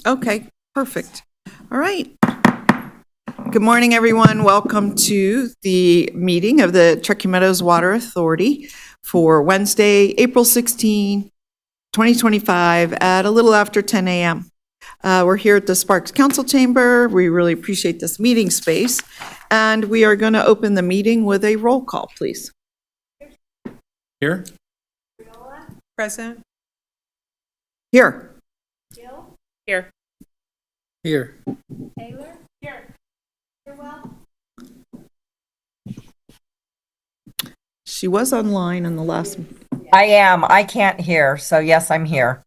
Okay, perfect. All right. Good morning, everyone. Welcome to the meeting of the Truckee Meadows Water Authority for Wednesday, April 16, 2025 at a little after 10 a.m. We're here at the Sparks Council Chamber. We really appreciate this meeting space. And we are going to open the meeting with a roll call, please. Here. Present. Here. Here. Here. Taylor? Here. Well. She was online in the last. I am. I can't hear. So yes, I'm here.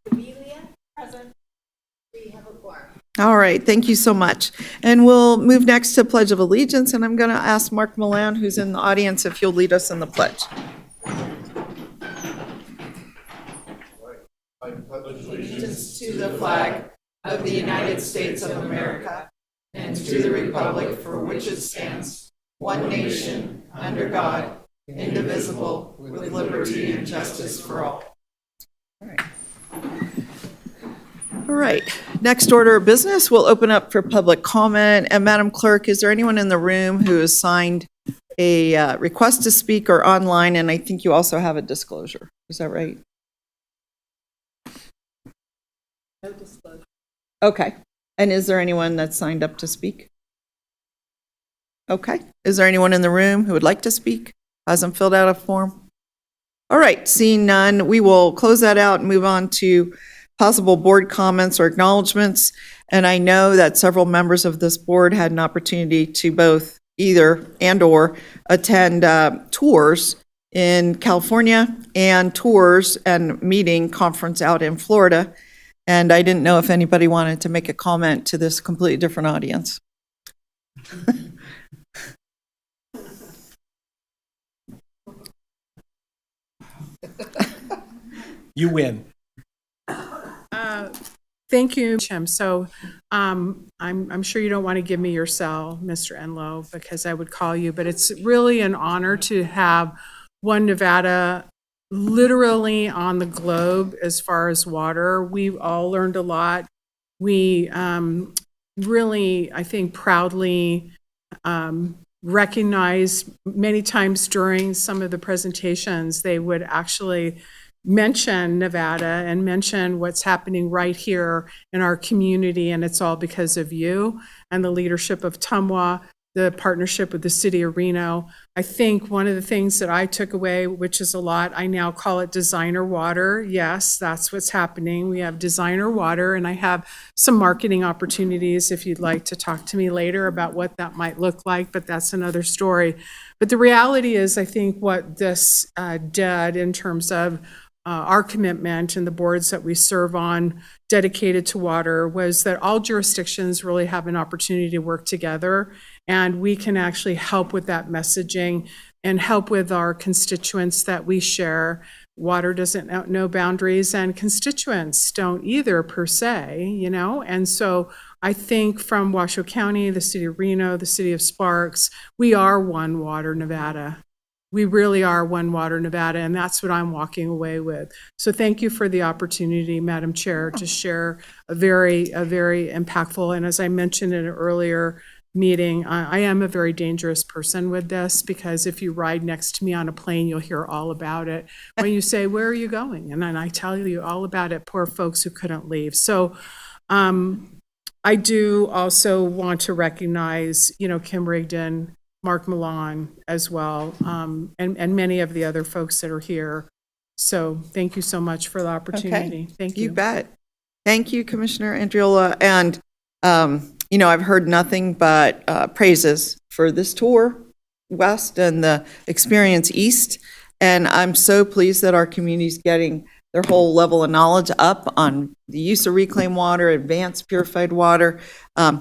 Amelia? Present. We have a quorum. All right, thank you so much. And we'll move next to Pledge of Allegiance, and I'm going to ask Mark Milan, who's in the audience, if he'll lead us in the pledge. I pledge allegiance to the flag of the United States of America and to the republic for which it stands, one nation, under God, indivisible, with liberty and justice for all. All right, next order of business, we'll open up for public comment. And Madam Clerk, is there anyone in the room who has signed a request to speak or online? And I think you also have a disclosure. Is that right? No disclosure. Okay. And is there anyone that's signed up to speak? Okay. Is there anyone in the room who would like to speak? Hasn't filled out a form? All right. Seeing none, we will close that out and move on to possible board comments or acknowledgements. And I know that several members of this board had an opportunity to both either and or attend tours in California and tours and meeting conference out in Florida. And I didn't know if anybody wanted to make a comment to this completely different audience. You win. Thank you, Jim. So I'm sure you don't want to give me your cell, Mr. Enlow, because I would call you, but it's really an honor to have One Nevada literally on the globe as far as water. We've all learned a lot. We really, I think, proudly recognize many times during some of the presentations, they would actually mention Nevada and mention what's happening right here in our community, and it's all because of you and the leadership of TMWA, the partnership with the city of Reno. I think one of the things that I took away, which is a lot, I now call it designer water. Yes, that's what's happening. We have designer water, and I have some marketing opportunities if you'd like to talk to me later about what that might look like, but that's another story. But the reality is, I think what this did in terms of our commitment and the boards that we serve on dedicated to water was that all jurisdictions really have an opportunity to work together, and we can actually help with that messaging and help with our constituents that we share. Water doesn't know boundaries, and constituents don't either per se, you know? And so I think from Washoe County, the city of Reno, the city of Sparks, we are one water Nevada. We really are one water Nevada, and that's what I'm walking away with. So thank you for the opportunity, Madam Chair, to share a very impactful, and as I mentioned in an earlier meeting, I am a very dangerous person with this, because if you ride next to me on a plane, you'll hear all about it. When you say, where are you going? And then I tell you all about it, poor folks who couldn't leave. So I do also want to recognize, Kim Rigdon, Mark Milan as well, and many of the other folks that are here. So thank you so much for the opportunity. Okay. Thank you. You bet. Thank you, Commissioner Andriola. And, I've heard nothing but praises for this tour west and the experience east. And I'm so pleased that our community's getting their whole level of knowledge up on the use of reclaimed water, advanced purified water,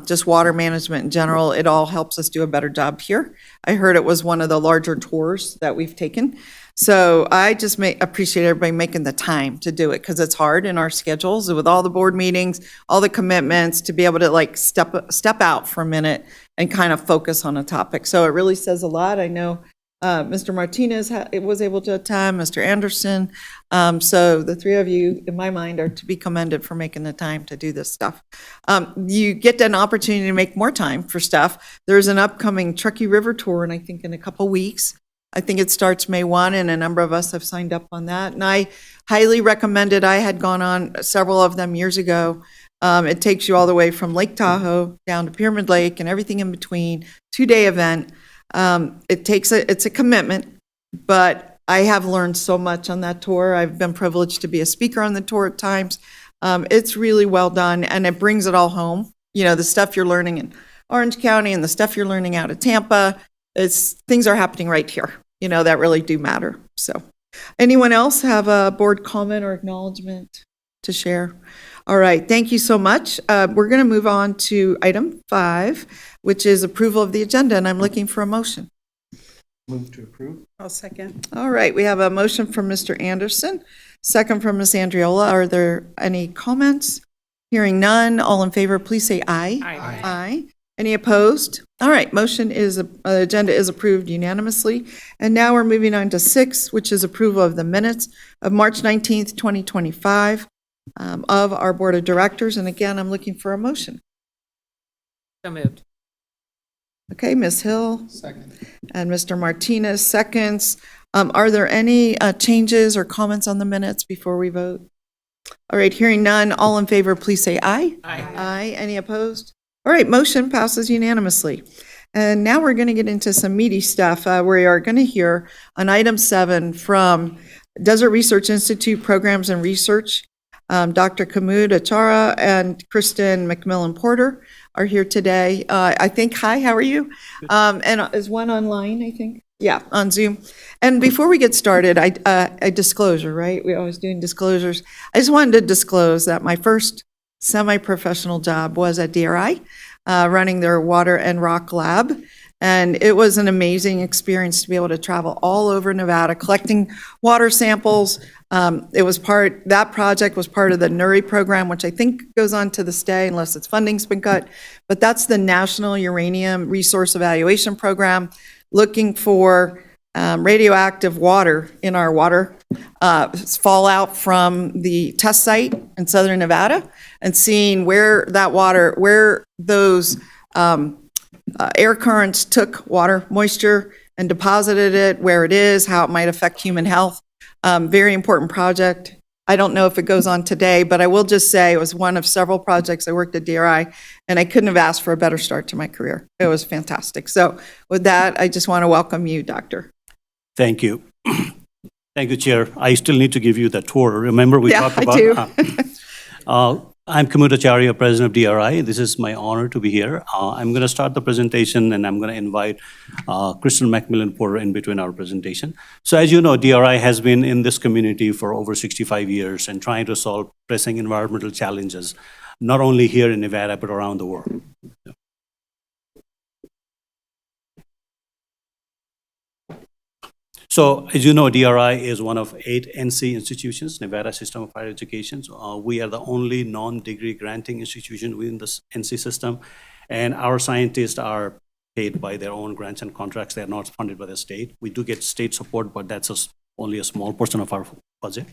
just water management in general. It all helps us do a better job here. I heard it was one of the larger tours that we've taken. So I just appreciate everybody making the time to do it, because it's hard in our schedules with all the board meetings, all the commitments, to be able to step out for a minute and kind of focus on a topic. So it really says a lot. I know Mr. Martinez was able to attend, Mr. Anderson. So the three of you, in my mind, are to be commended for making the time to do this stuff. You get an opportunity to make more time for stuff. There's an upcoming Truckee River tour, and I think in a couple weeks. I think it starts May 1, and a number of us have signed up on that. And I highly recommend it. I had gone on several of them years ago. It takes you all the way from Lake Tahoe down to Pyramid Lake and everything in between. 2-day event. It's a commitment, but I have learned so much on that tour. I've been privileged to be a speaker on the tour at times. It's really well done, and it brings it all home. You know, the stuff you're learning in Orange County and the stuff you're learning out of Tampa, things are happening right here, you know, that really do matter. So, anyone else have a board comment or acknowledgement to share? All right, thank you so much. We're going to move on to item 5, which is approval of the agenda, and I'm looking for a motion. Move to approve. I'll second. All right, we have a motion from Mr. Anderson, second from Ms. Andriola. Are there any comments? Hearing none, all in favor, please say aye. Aye. Aye. Any opposed? All right, agenda is approved unanimously. And now we're moving on to 6, which is approval of the minutes of March 19th, 2025, of our Board of Directors. And again, I'm looking for a motion. So moved. Okay, Ms. Hill Second. and Mr. Martinez seconds. Are there any changes or comments on the minutes before we vote? All right, hearing none, all in favor, please say aye. Aye. Aye. Any opposed? All right, motion passes unanimously. And now we're going to get into some meaty stuff. We are going to hear on item 7 from Desert Research Institute Programs and Research. Dr. Kamud Achara and Kristen McMillan Porter are here today. I think, hi, how are you? And is one online, I think? Yeah, on Zoom. And before we get started, a disclosure, right? We're always doing disclosures. I just wanted to disclose that my first semi-professional job was at DRI, running their water and rock lab. And it was an amazing experience to be able to travel all over Nevada, collecting water samples. That project was part of the NURI program, which I think goes on to this day unless its funding's been cut. But that's the National Uranium Resource Evaluation Program, looking for radioactive water in our water, fallout from the test site in southern Nevada, and seeing where those air currents took water moisture and deposited it, where it is, how it might affect human health. Very important project. I don't know if it goes on today, but I will just say it was one of several projects I worked at DRI, and I couldn't have asked for a better start to my career. It was fantastic. So with that, I just want to welcome you, Doctor. Thank you. Thank you, Chair. I still need to give you the tour. Remember we talked about... I do. I'm Kamud Acharya, President of DRI. This is my honor to be here. I'm going to start the presentation, and I'm going to invite Kristen McMillan Porter in between our presentation. So as you know, DRI has been in this community for over 65 years and trying to solve pressing environmental challenges, not only here in Nevada, but around the world. So, as you know, DRI is one of 8 NC institutions, Nevada System of Higher Education. We are the only non-degree granting institution within the NC system, and our scientists are paid by their own grants and contracts. They are not funded by the state. We do get state support, but that's only a small portion of our budget.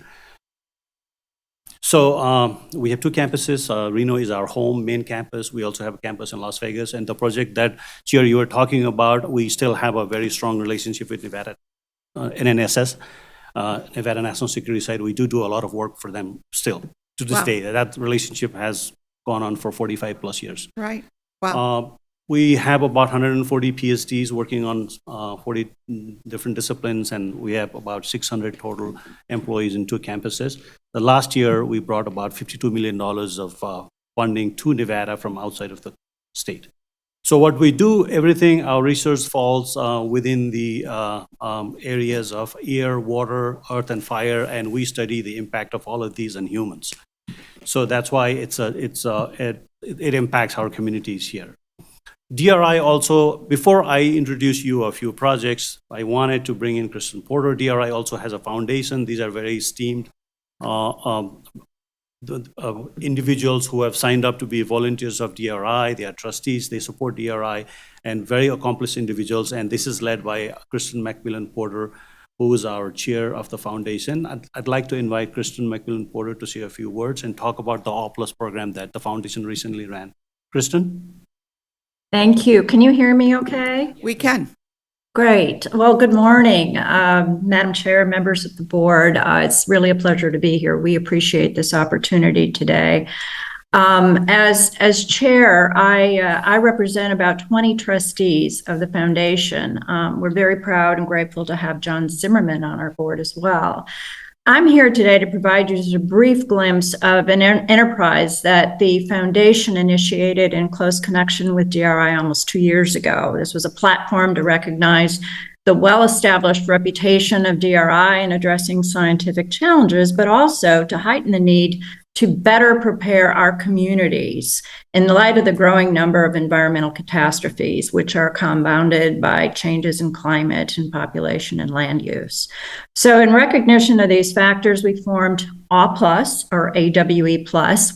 So we have 2 campuses. Reno is our home main campus. We also have a campus in Las Vegas. And the project that, Chair, you were talking about, we still have a very strong relationship with Nevada. NNSS, Nevada National Security Site, we do a lot of work for them still to this day. That relationship has gone on for 45 plus years. Right. Wow. We have about 140 PhDs working on 40 different disciplines, and we have about 600 total employees in 2 campuses. The last year, we brought about $52 million of funding to Nevada from outside of the state. So what we do, our research falls within the areas of air, water, earth, and fire, and we study the impact of all of these on humans. So that's why it impacts our communities here. DRI also, before I introduce you a few projects, I wanted to bring in Kristen Porter. DRI also has a foundation. These are very esteemed individuals who have signed up to be volunteers of DRI. They are trustees, they support DRI, and very accomplished individuals. And this is led by Kristen McMillan Porter, who is our chair of the foundation. I'd like to invite Kristen McMillan Porter to say a few words and talk about the A+ program that the foundation recently ran. Kristen? Thank you. Can you hear me okay? We can. Great. Well, good morning, Madam Chair, members of the board. It's really a pleasure to be here. We appreciate this opportunity today. As chair, I represent about 20 trustees of the foundation. We're very proud and grateful to have John Zimmerman on our board as well. I'm here today to provide you just a brief glimpse of an enterprise that the foundation initiated in close connection with DRI almost 2 years ago. This was a platform to recognize the well-established reputation of DRI in addressing scientific challenges, but also to heighten the need to better prepare our communities in light of the growing number of environmental catastrophes, which are compounded by changes in climate and population and land use. So in recognition of these factors, we formed A+, or AWE+,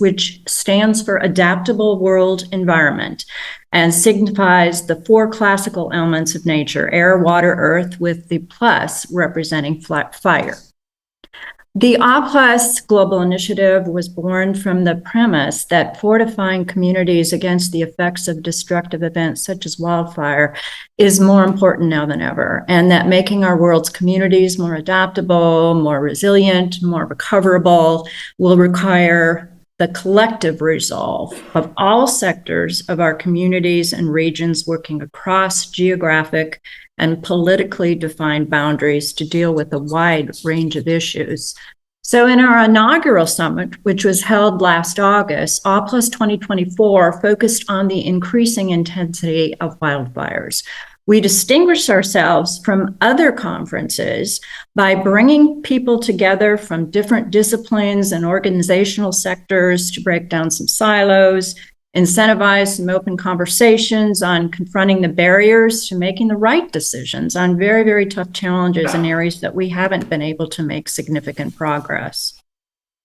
which stands for Adaptable World Environment and signifies the 4 classical elements of nature: air, water, earth, with the plus representing fire. The A+ Global Initiative was born from the premise that fortifying communities against the effects of destructive events such as wildfire is more important now than ever, and that making our world's communities more adaptable, more resilient, more recoverable will require the collective resolve of all sectors of our communities and regions working across geographic and politically defined boundaries to deal with a wide range of issues. So in our inaugural summit, which was held last August, A+ 2024 focused on the increasing intensity of wildfires. We distinguished ourselves from other conferences by bringing people together from different disciplines and organizational sectors to break down some silos, incentivize some open conversations on confronting the barriers to making the right decisions on very, very tough challenges in areas that we haven't been able to make significant progress.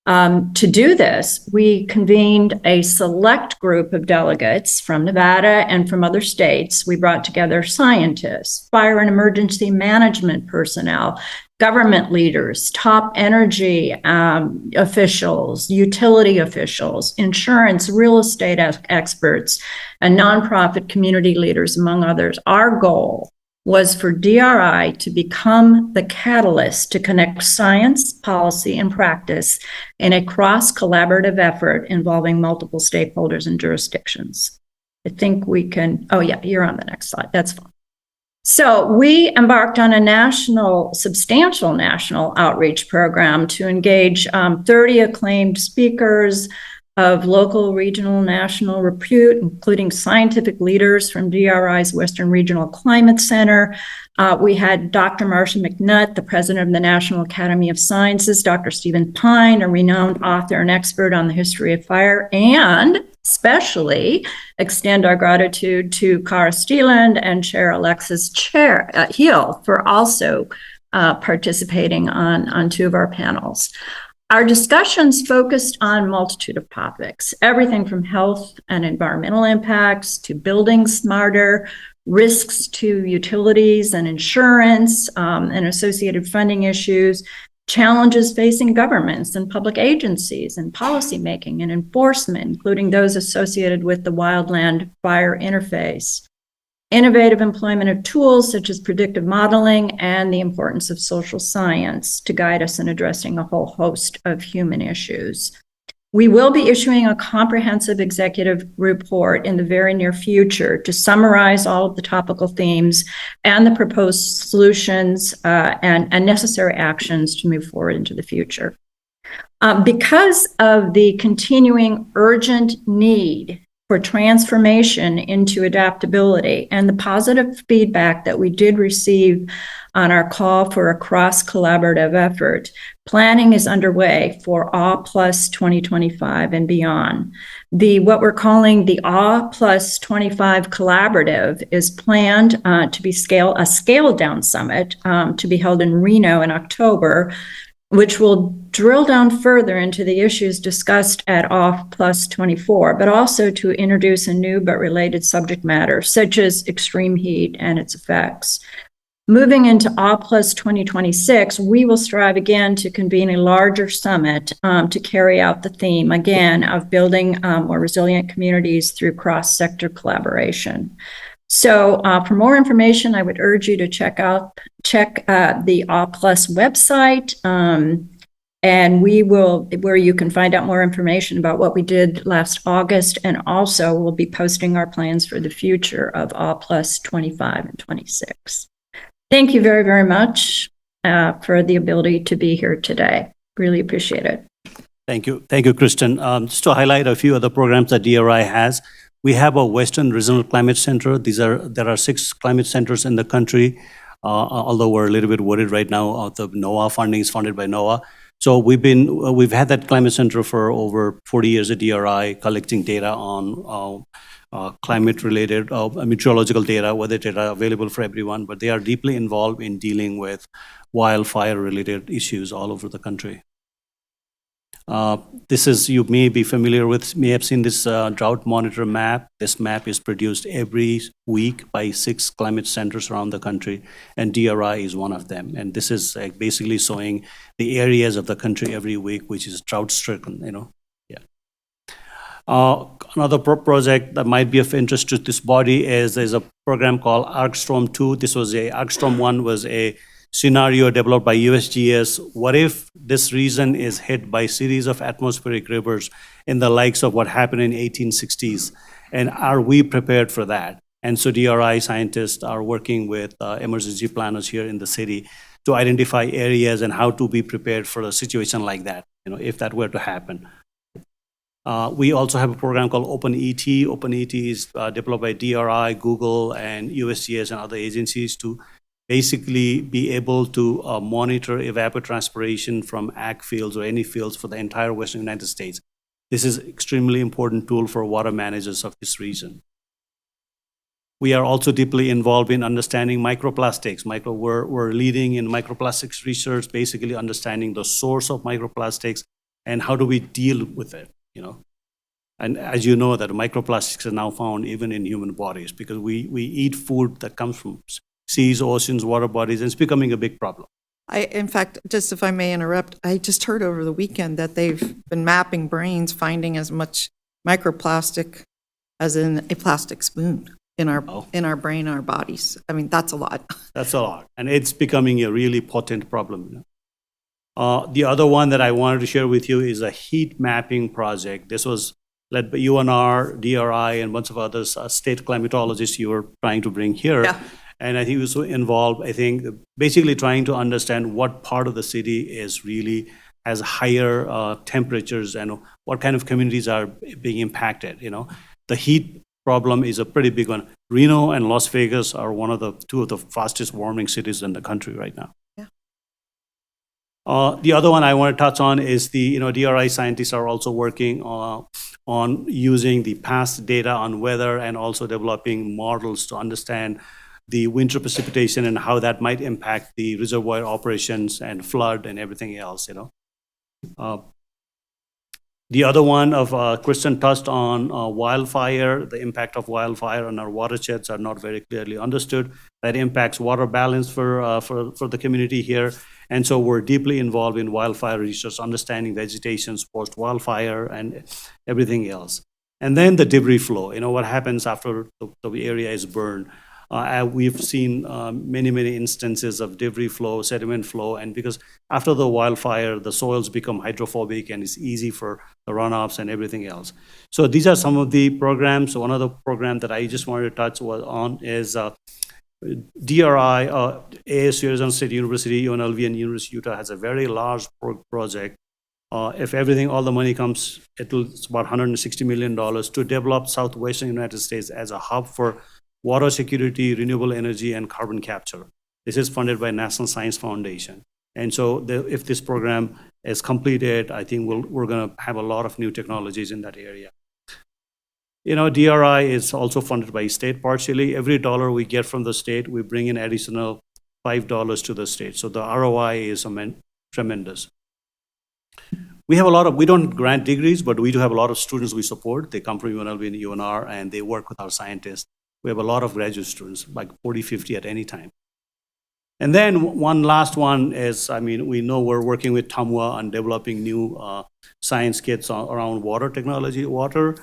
To do this, we convened a select group of delegates from Nevada and from other states. We brought together scientists, fire and emergency management personnel, government leaders, top energy officials, utility officials, insurance, real estate experts, and nonprofit community leaders, among others. Our goal was for DRI to become the catalyst to connect science, policy, and practice in a cross-collaborative effort involving multiple stakeholders and jurisdictions. I think we can, oh yeah, you're on the next slide, that's fine. So we embarked on a substantial national outreach program to engage 30 acclaimed speakers of local, regional, national repute, including scientific leaders from DRI's Western Regional Climate Center. We had Dr. Marcia McNutt, the president of the National Academy of Sciences, Dr. Stephen Pine, a renowned author and expert on the history of fire, and especially extend our gratitude to Cara Steeland and Chair Alexis Hill for also participating on 2 of our panels. Our discussions focused on a multitude of topics, everything from health and environmental impacts to building smarter, risks to utilities and insurance and associated funding issues, challenges facing governments and public agencies and policymaking and enforcement, including those associated with the wildland fire interface, innovative employment of tools such as predictive modeling, and the importance of social science to guide us in addressing a whole host of human issues. We will be issuing a comprehensive executive report in the very near future to summarize all of the topical themes and the proposed solutions and necessary actions to move forward into the future. Because of the continuing urgent need for transformation into adaptability and the positive feedback that we did receive on our call for a cross-collaborative effort, planning is underway for A+ 2025 and beyond. What we're calling the A+ 25 Collaborative is planned to be a scaled-down summit to be held in Reno in October, which will drill down further into the issues discussed at OFF Plus 24, but also to introduce a new but related subject matter, such as extreme heat and its effects. Moving into OFF Plus 2026, we will strive again to convene a larger summit to carry out the theme, again, of building more resilient communities through cross-sector collaboration. So for more information, I would urge you to check the OFF Plus website, and where you can find out more information about what we did last August, and also we'll be posting our plans for the future of OFF Plus 25 and 26. Thank you very, very much for the ability to be here today. Really appreciate it. Thank you. Thank you, Kristen. Just to highlight a few other programs that DRI has, we have a Western Regional Climate Center. There are 6 climate centers in the country, although we're a little bit worried right now. The NOAA funding is funded by NOAA. So we've had that climate center for over 40 years at DRI, collecting data on climate-related meteorological data, weather data available for everyone, but they are deeply involved in dealing with wildfire-related issues all over the country. You may be familiar with, may have seen this drought monitor map. This map is produced every week by 6 climate centers around the country, and DRI is one of them. And this is basically showing the areas of the country every week, which is drought-stricken, Another project that might be of interest to this body is there's a program called ArcStorm 2. ArcStorm 1 was a scenario developed by USGS. What if this region is hit by a series of atmospheric rivers in the likes of what happened in 1860s? And are we prepared for that? And so DRI scientists are working with emergency planners here in the city to identify areas and how to be prepared for a situation like that, if that were to happen. We also have a program called OpenET. OpenET is developed by DRI, Google, and USGS and other agencies to basically be able to monitor evapotranspiration from ag fields or any fields for the entire Western United States. This is an extremely important tool for water managers of this region. We are also deeply involved in understanding microplastics. We're leading in microplastics research, basically understanding the source of microplastics and how do we deal with it. And as you know, that microplastics are now found even in human bodies because we eat food that comes from seas, oceans, water bodies, and it's becoming a big problem. In fact, just if I may interrupt, I just heard over the weekend that they've been mapping brains, finding as much microplastic as in a plastic spoon in our brain, our bodies. I mean, that's a lot. That's a lot, and it's becoming a really potent problem. The other one that I wanted to share with you is a heat mapping project. This was led by UNR, DRI, and a bunch of others, state climatologists you were trying to bring here. Yeah. And I think it was involved, basically trying to understand what part of the city has higher temperatures and what kind of communities are being impacted. The heat problem is a pretty big one. Reno and Las Vegas are two of the fastest warming cities in the country right now. The other one I want to touch on is the DRI scientists are also working on using the past data on weather and also developing models to understand the winter precipitation and how that might impact the reservoir operations and flood and everything else. The other one of Kristen touched on wildfire. The impact of wildfire on our watersheds are not very clearly understood. That impacts water balance for the community here. And so we're deeply involved in wildfire research, understanding vegetations post-wildfire and everything else. And then the debris flow, what happens after the area is burned. We've seen many instances of debris flow, sediment flow, and because after the wildfire, the soils become hydrophobic and it's easy for the runoffs and everything else. So these are some of the programs. So one other program that I just wanted to touch on is DRI, ASU, Arizona State University, UNLV, and University of Utah has a very large project. If all the money comes, it's about $160 million to develop Southwestern United States as a hub for water security, renewable energy, and carbon capture. This is funded by National Science Foundation. And so if this program is completed, I think we're going to have a lot of new technologies in that area. DRI is also funded by state partially. Every dollar we get from the state, we bring in additional $5 to the state. So the ROI is tremendous. We have a lot of, we don't grant degrees, but we do have a lot of students we support. They come from UNLV and UNR, and they work with our scientists. We have a lot of graduate students, like 40, 50 at any time. And then one last one is, I mean, we know we're working with TMWA on developing new science kits around water technology, water.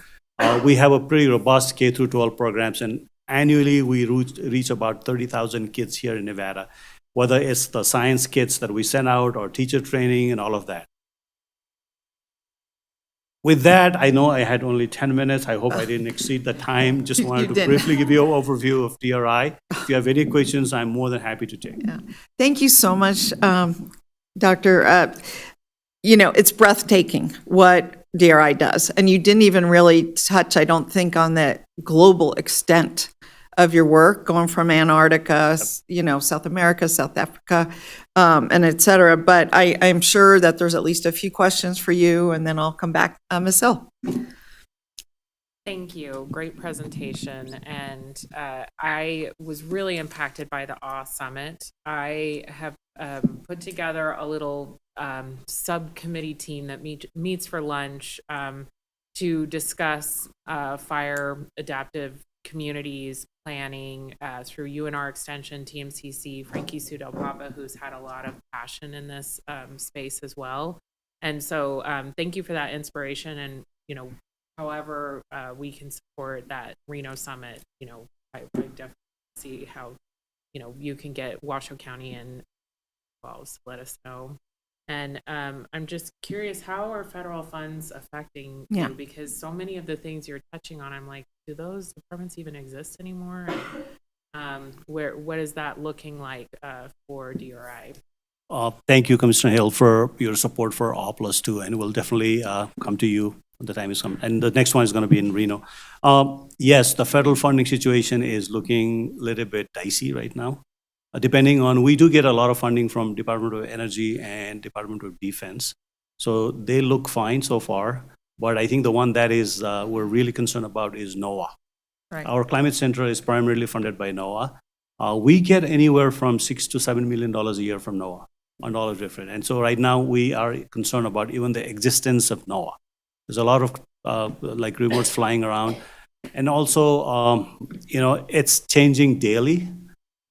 We have a pretty robust K through 12 programs, and annually we reach about 30,000 kids here in Nevada, whether it's the science kits that we send out or teacher training and all of that. With that, I know I had only 10 minutes. I hope I didn't exceed the time. Just wanted to didn't. briefly give you an overview of DRI. If you have any questions, I'm more than happy to take. Thank you so much, Doctor. You know, it's breathtaking what DRI does. And you didn't even really touch, I don't think, on the global extent of your work, going from Antarctica, you know, South America, South Africa, and et cetera. But I'm sure that there's at least a few questions for you, and then I'll come back. Ms. Hill. Thank you. Great presentation. And I was really impacted by the AWE Summit. I have put together a little subcommittee team that meets for lunch to discuss fire adaptive communities planning through UNR Extension, TMCC, Frankie Sudel Papa, who's had a lot of passion in this space as well. And so thank you for that inspiration. And, you know, however we can support that Reno Summit, you know, I definitely see how, you know, you can get Washoe County and well, so let us know. And I'm just curious, how are federal funds affecting you? Because so many of the things you're touching on, I'm like, do those departments even exist anymore? And, what is that looking like for DRI? Thank you, Commissioner Hill, for your support for AWE+, too, and we'll definitely come to you when the time is come. And the next one is going to be in Reno. Yes, the federal funding situation is looking a little bit dicey right now. Depending on, we do get a lot of funding from Department of Energy and Department of Defense. So they look fine so far. But I think the one that is we're really concerned about is NOAA. Right. Our climate center is primarily funded by NOAA. We get anywhere from $6 to $7 million a year from NOAA on all of different. And so right now we are concerned about even the existence of NOAA. There's a lot of like reports flying around. And also, you know, it's changing daily.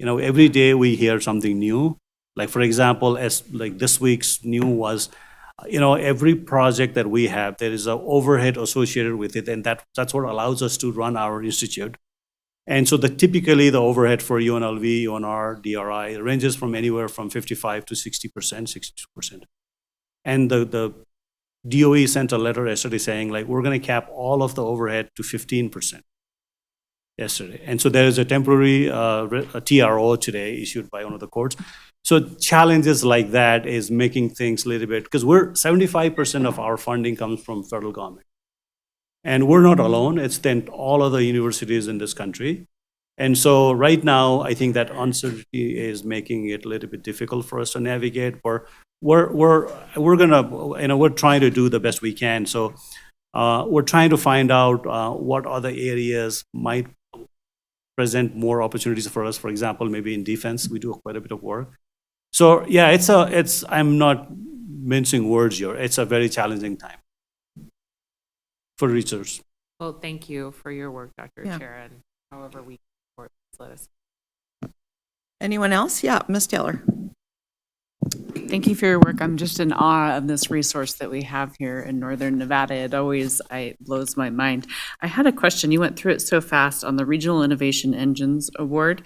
You know, every day we hear something new. Like, for example, as like this week's new was, you know, every project that we have, there is an overhead associated with it, and that's what allows us to run our institute. And so typically the overhead for UNLV, UNR, DRI ranges from anywhere from 55 to 60%, 62%. And the DOE sent a letter yesterday saying, like, we're going to cap all of the overhead to 15%. Yesterday. And so there is a temporary a TRO today issued by one of the courts. So challenges like that is making things a little bit, because 75% of our funding comes from federal government. And we're not alone. It's then all other universities in this country. And so right now, I think that uncertainty is making it a little bit difficult for us to navigate. We're gonna, you know, we're trying to do the best we can. So we're trying to find out what other areas might present more opportunities for us. For example, maybe in defense, we do quite a bit of work. So yeah, I'm not mincing words here. It's a very challenging time for research. Well, thank you for your work, Dr. Yeah. Chair, and however we can support, let us. Anyone else? Yeah, Ms. Taylor. Thank you for your work. I'm just in awe of this resource that we have here in Northern Nevada. It blows my mind. I had a question. You went through it so fast on the Regional Innovation Engines Award.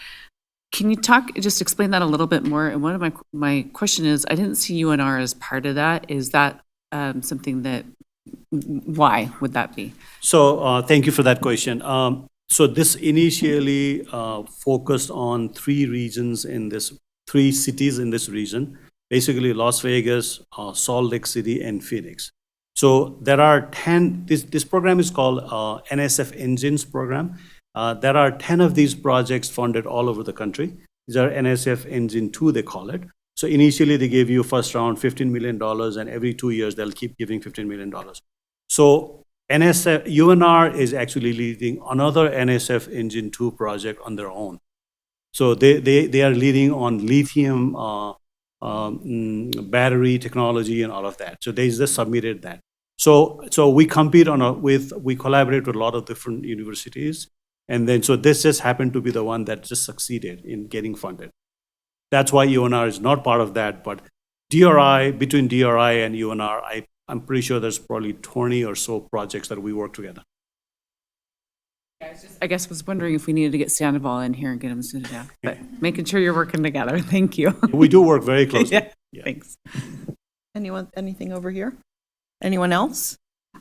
Can you just explain that a little bit more? And one of my question is, I didn't see UNR as part of that. Is that something that, why would that be? So thank you for that question. So this initially focused on three cities in this region. Basically Las Vegas, Salt Lake City, and Phoenix. So there are 10, this program is called NSF Engines program. There are 10 of these projects funded all over the country. These are NSF Engine 2, they call it. So initially they gave you first round $15 million, and every 2 years they'll keep giving $15 million. So UNR is actually leading another NSF Engine 2 project on their own. So they are leading on lithium battery technology and all of that. So they just submitted that. So we compete we collaborate with a lot of different universities. And then, so this just happened to be the one that just succeeded in getting funded. That's why UNR is not part of that, but between DRI and UNR, I'm pretty sure there's probably 20 or so projects that we work together. I guess was wondering if we needed to get Sandoval in here and get him to sit down, but making sure you're working together. Thank you. We do work very closely. Yeah. Thanks. Anything over here? Anyone else?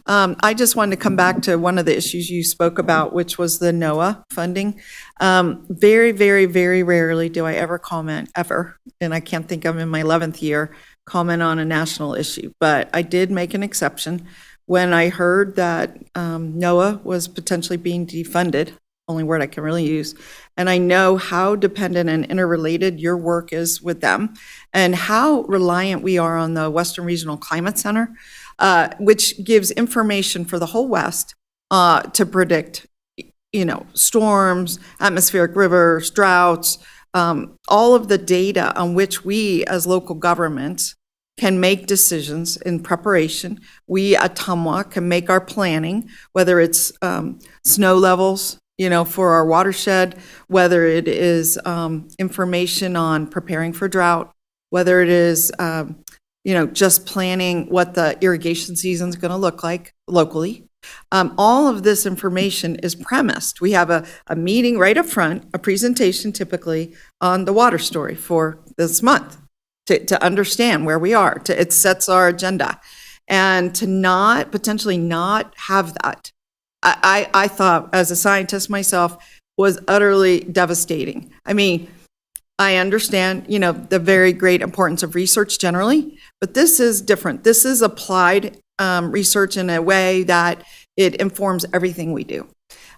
I just wanted to come back to one of the issues you spoke about, which was the NOAA funding. Very, very, very rarely do I ever comment, ever, and I can't think I'm in my 11th year, comment on a national issue. But I did make an exception when I heard that NOAA was potentially being defunded, only word I can really use, and I know how dependent and interrelated your work is with them, and how reliant we are on the Western Regional Climate Center, which gives information for the whole West to predict, storms, atmospheric rivers, droughts, all of the data on which we as local governments can make decisions in preparation. We at TMWA can make our planning, whether it's snow levels, for our watershed, whether it is information on preparing for drought, whether it is, just planning what the irrigation season is going to look like locally. All of this information is premised. We have a meeting right up front, a presentation typically on the water story for this month to understand where we are. It sets our agenda. And to potentially not have that, I thought, as a scientist myself, was utterly devastating. I mean, I understand, the very great importance of research generally, but this is different. This is applied research in a way that it informs everything we do,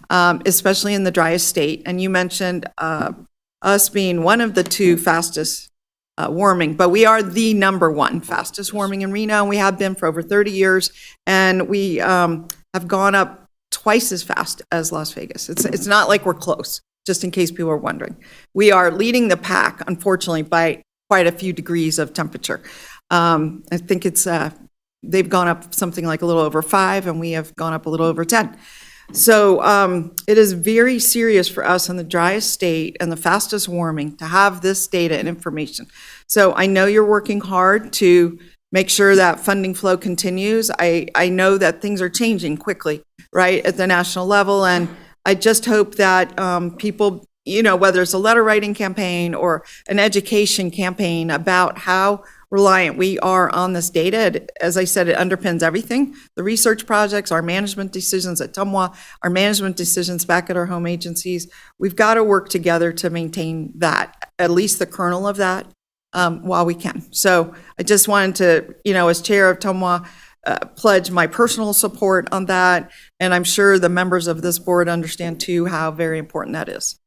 especially in the driest state. And you mentioned us being one of the two fastest warming, but we are the number one fastest warming in Reno, and we have been for over 30 years, and we have gone up twice as fast as Las Vegas. It's not like we're close, just in case people are wondering. We are leading the pack, unfortunately, by quite a few degrees of temperature. I think they've gone up something like a little over 5, and we have gone up a little over 10. So it is very serious for us in the driest state and the fastest warming to have this data and information. So I know you're working hard to make sure that funding flow continues. I know that things are changing quickly, right, at the national level, and I just hope that people, whether it's a letter writing campaign or an education campaign about how reliant we are on this data. As I said, it underpins everything. The research projects, our management decisions at TMWA, our management decisions back at our home agencies. We've got to work together to maintain that, at least the kernel of that, while we can. So I just wanted to, as chair of TMWA, pledge my personal support on that. And I'm sure the members of this board understand too how very important that is.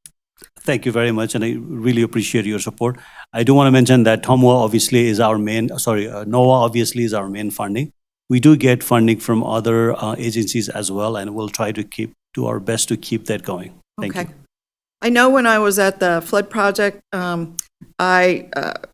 Thank you very much, and I really appreciate your support. I do want to mention that TMWA obviously is our main, NOAA obviously is our main funding. We do get funding from other agencies as well, and we'll try to do our best to keep that going. Thank you. I know when I was at the flood project, I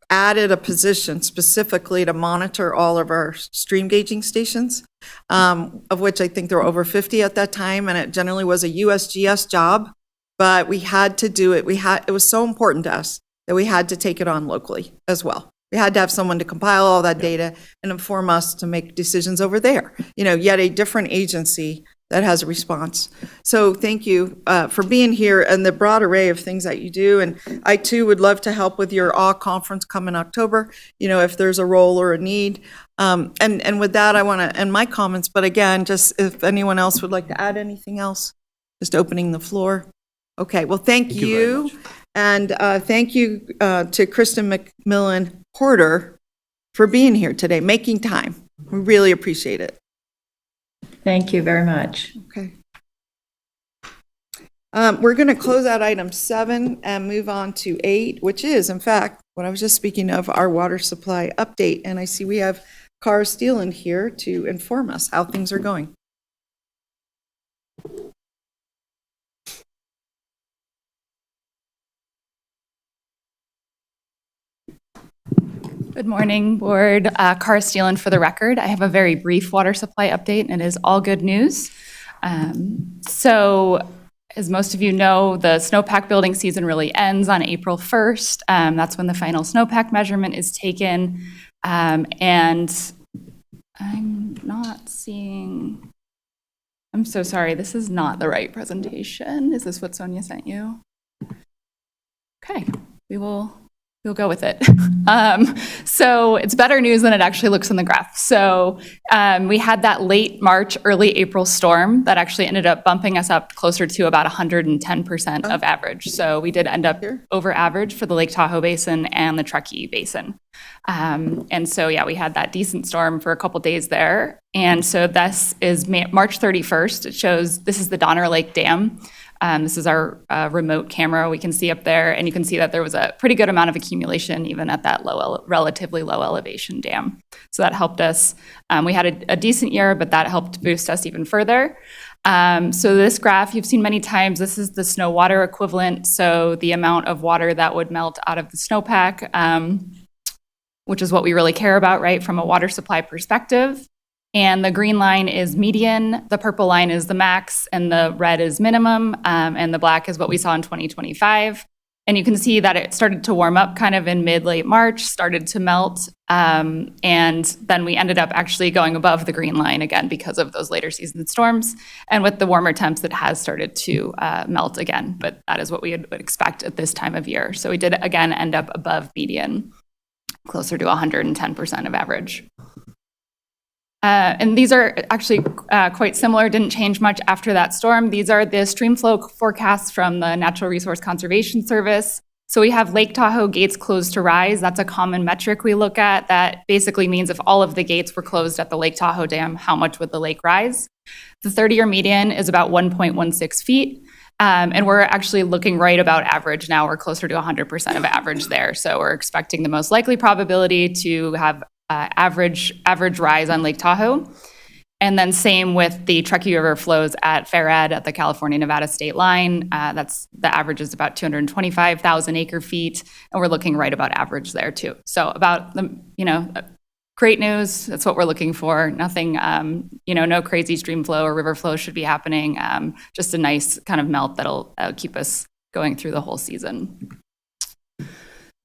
added a position specifically to monitor all of our stream gauging stations, of which I think there were over 50 at that time, and it generally was a USGS job. But we had to do it. It was so important to us that we had to take it on locally as well. We had to have someone to compile all that data and inform us to make decisions over there. Yet a different agency that has a response. So thank you for being here and the broad array of things that you do. And I too would love to help with your AWE conference coming October, if there's a role or a need. And with that, I want to end my comments. But again, just if anyone else would like to add anything else, just opening the floor. Okay, well, thank you. And thank you to Kristen McMillan Porter for being here today, making time. We really appreciate it. Thank you very much. Okay. We're going to close out item 7 and move on to 8, which is, in fact, what I was just speaking of, our water supply update. And I see we have Cara Steeland here to inform us how things are going. Good morning, Board. Cara Steelan for the record. I have a very brief water supply update, and it is all good news. So, as most of you know, the snowpack building season really ends on April 1st. That's when the final snowpack measurement is taken. And I'm not seeing, I'm so sorry, this is not the right presentation. Is this what Sonia sent you? Okay, we'll go with it. So it's better news than it actually looks in the graph. So we had that late March, early April storm that actually ended up bumping us up closer to about 110% of average. So we did end up over average for the Lake Tahoe Basin and the Truckee Basin. And so, yeah, we had that decent storm for a couple days there. And so this is March 31st. It shows, this is the Donner Lake Dam. This is our remote camera we can see up there, and you can see that there was a pretty good amount of accumulation even at that relatively low elevation dam. So that helped us. We had a decent year, but that helped boost us even further. So this graph you've seen many times. This is the snow water equivalent, so the amount of water that would melt out of the snowpack, which is what we really care about, right, from a water supply perspective. And the green line is median, the purple line is the max, and the red is minimum, and the black is what we saw in 2025. And you can see that it started to warm up kind of in mid-late March, started to melt, and then we ended up actually going above the green line again because of those later season storms. And with the warmer temps, it has started to melt again, but that is what we would expect at this time of year. So we did, again, end up above median, closer to 110% of average. And these are actually quite similar, didn't change much after that storm. These are the stream flow forecasts from the Natural Resource Conservation Service. So we have Lake Tahoe gates closed to rise. That's a common metric we look at. That basically means if all of the gates were closed at the Lake Tahoe Dam, how much would the lake rise? The 30-year median is about 1.16 feet. And we're actually looking right about average now. We're closer to 100% of average there. So we're expecting the most likely probability to have average rise on Lake Tahoe. And then same with the Truckee River flows at Farad at the California-Nevada state line. That's the average is about 225,000 acre feet. And we're looking right about average there too. So about the, great news. That's what we're looking for. Nothing, no crazy stream flow or river flow should be happening. Just a nice kind of melt that'll keep us going through the whole season.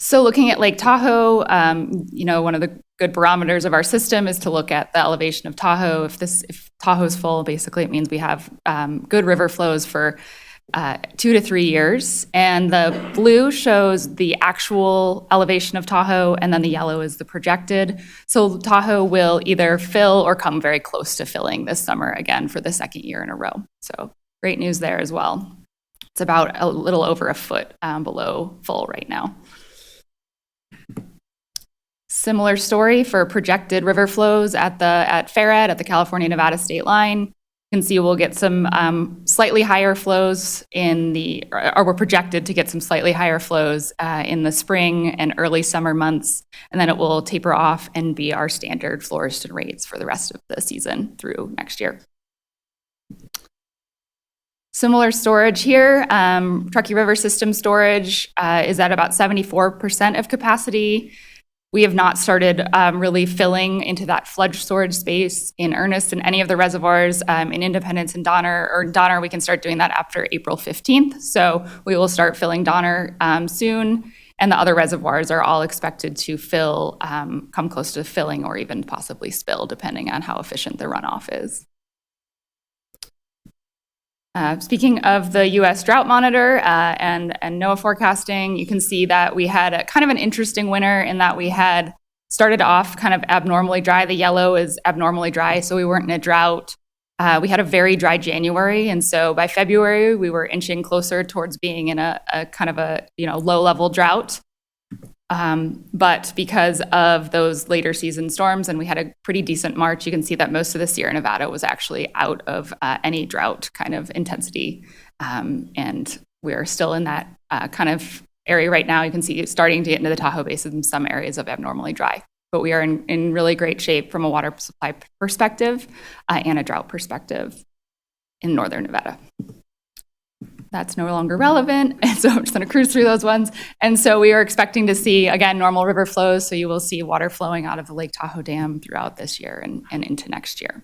So looking at Lake Tahoe, one of the good barometers of our system is to look at the elevation of Tahoe. If Tahoe's full, basically it means we have good river flows for 2 to 3 years. And the blue shows the actual elevation of Tahoe, and then the yellow is the projected. So Tahoe will either fill or come very close to filling this summer again for the second year in a row. So great news there as well. It's about a little over a foot below full right now. Similar story for projected river flows at Farad at the California-Nevada state line. You can see we'll get some slightly higher flows or we're projected to get some slightly higher flows in the spring and early summer months, and then it will taper off and be our standard Floriston rates for the rest of the season through next year. Similar storage here. Truckee River system storage is at about 74% of capacity. We have not started really filling into that flood storage space in earnest in any of the reservoirs in Independence and Donner. Or Donner, we can start doing that after April 15th. So we will start filling Donner soon. And the other reservoirs are all expected to fill, come close to filling or even possibly spill, depending on how efficient the runoff is. Speaking of the U.S. Drought Monitor and NOAA forecasting, you can see that we had a kind of an interesting winter in that we had started off kind of abnormally dry. The yellow is abnormally dry, so we weren't in a drought. We had a very dry January, and so by February, we were inching closer towards being in a kind of a low-level drought. But because of those later season storms, and we had a pretty decent March, you can see that most of the Sierra Nevada was actually out of any drought kind of intensity. And we're still in that kind of area right now. You can see starting to get into the Tahoe Basin in some areas of abnormally dry. But we are in really great shape from a water supply perspective and a drought perspective in northern Nevada. that's no longer relevant. And so I'm just going to cruise through those ones. And so we are expecting to see, again, normal river flows. So you will see water flowing out of the Lake Tahoe Dam throughout this year and into next year.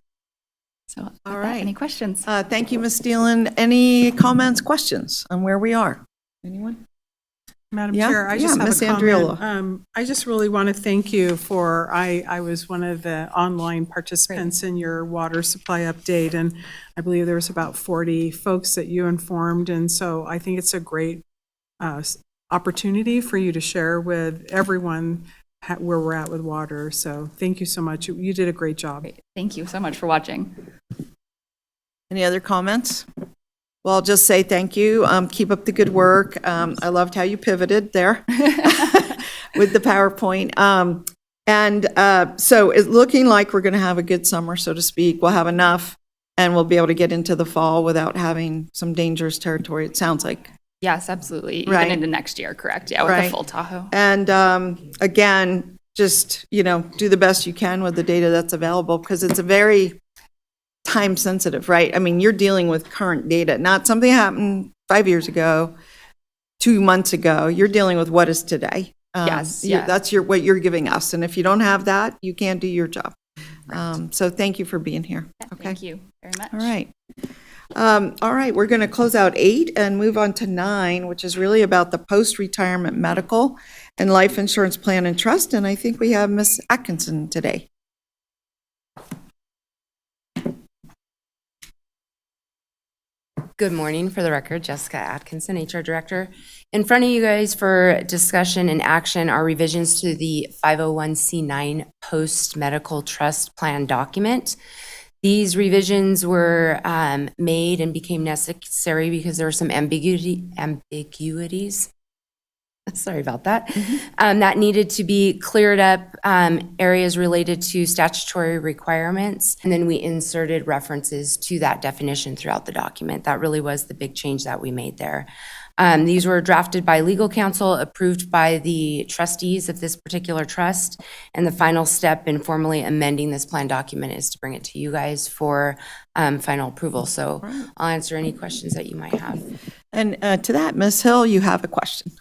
So, All right. any questions? Thank you, Ms. Steelan. Any comments, questions on where we are? Anyone? Madam Yeah, Chair, I just yeah, have Ms. a Andriola. comment. I just really want to thank you for, I was one of the online participants in your water supply update, and I believe there was about 40 folks that you informed, and so I think it's a great opportunity for you to share with everyone where we're at with water. So thank you so much. You did a great job. Great. Thank you so much for watching. Any other comments? Well, I'll just say thank you. Keep up the good work. I loved how you pivoted there with the PowerPoint. So it's looking like we're going to have a good summer, so to speak. We'll have enough, and we'll be able to get into the fall without having some dangerous territory, it sounds like. Yes, absolutely. Right. Even into next year, correct? Yeah, with Right. the full Tahoe. And again, just, do the best you can with the data that's available, because it's a very time sensitive, right? I mean, you're dealing with current data, not something that happened 5 years ago, 2 months ago. You're dealing with what is today. Yes, That's what you're giving us. And if you don't have that, you can't do your job. So thank you for being here. Okay. Thank you very much. All right. All right, we're going to close out 8 and move on to 9, which is really about the post-retirement medical and life insurance plan and trust. And I think we have Ms. Atkinson today. Good morning. For the record, Jessica Atkinson, HR Director. In front of you guys for discussion and action are revisions to the 501c9 post-medical trust plan document. These revisions were made and became necessary because there were some ambiguities. Sorry about that. That needed to be cleared up, areas related to statutory requirements, and then we inserted references to that definition throughout the document. That really was the big change that we made there. These were drafted by legal counsel, approved by the trustees of this particular trust, and the final step in formally amending this plan document is to bring it to you guys for final approval. So I'll answer any questions that you might have. And to that, Ms. Hill, you have a question.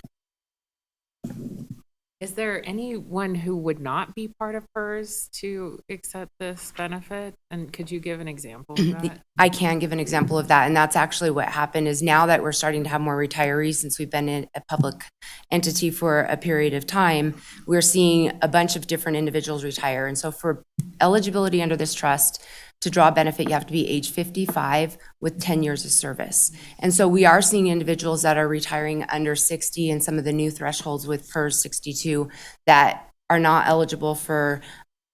Is there anyone who would not be part of PERS to accept this benefit? And could you give an example of that? I can give an example of that, and that's actually what happened is now that we're starting to have more retirees since we've been in a public entity for a period of time, we're seeing a bunch of different individuals retire. And so for eligibility under this trust, to draw benefit, you have to be age 55 with 10 years of service. And so we are seeing individuals that are retiring under 60 and some of the new thresholds with PERS 62 that are not eligible for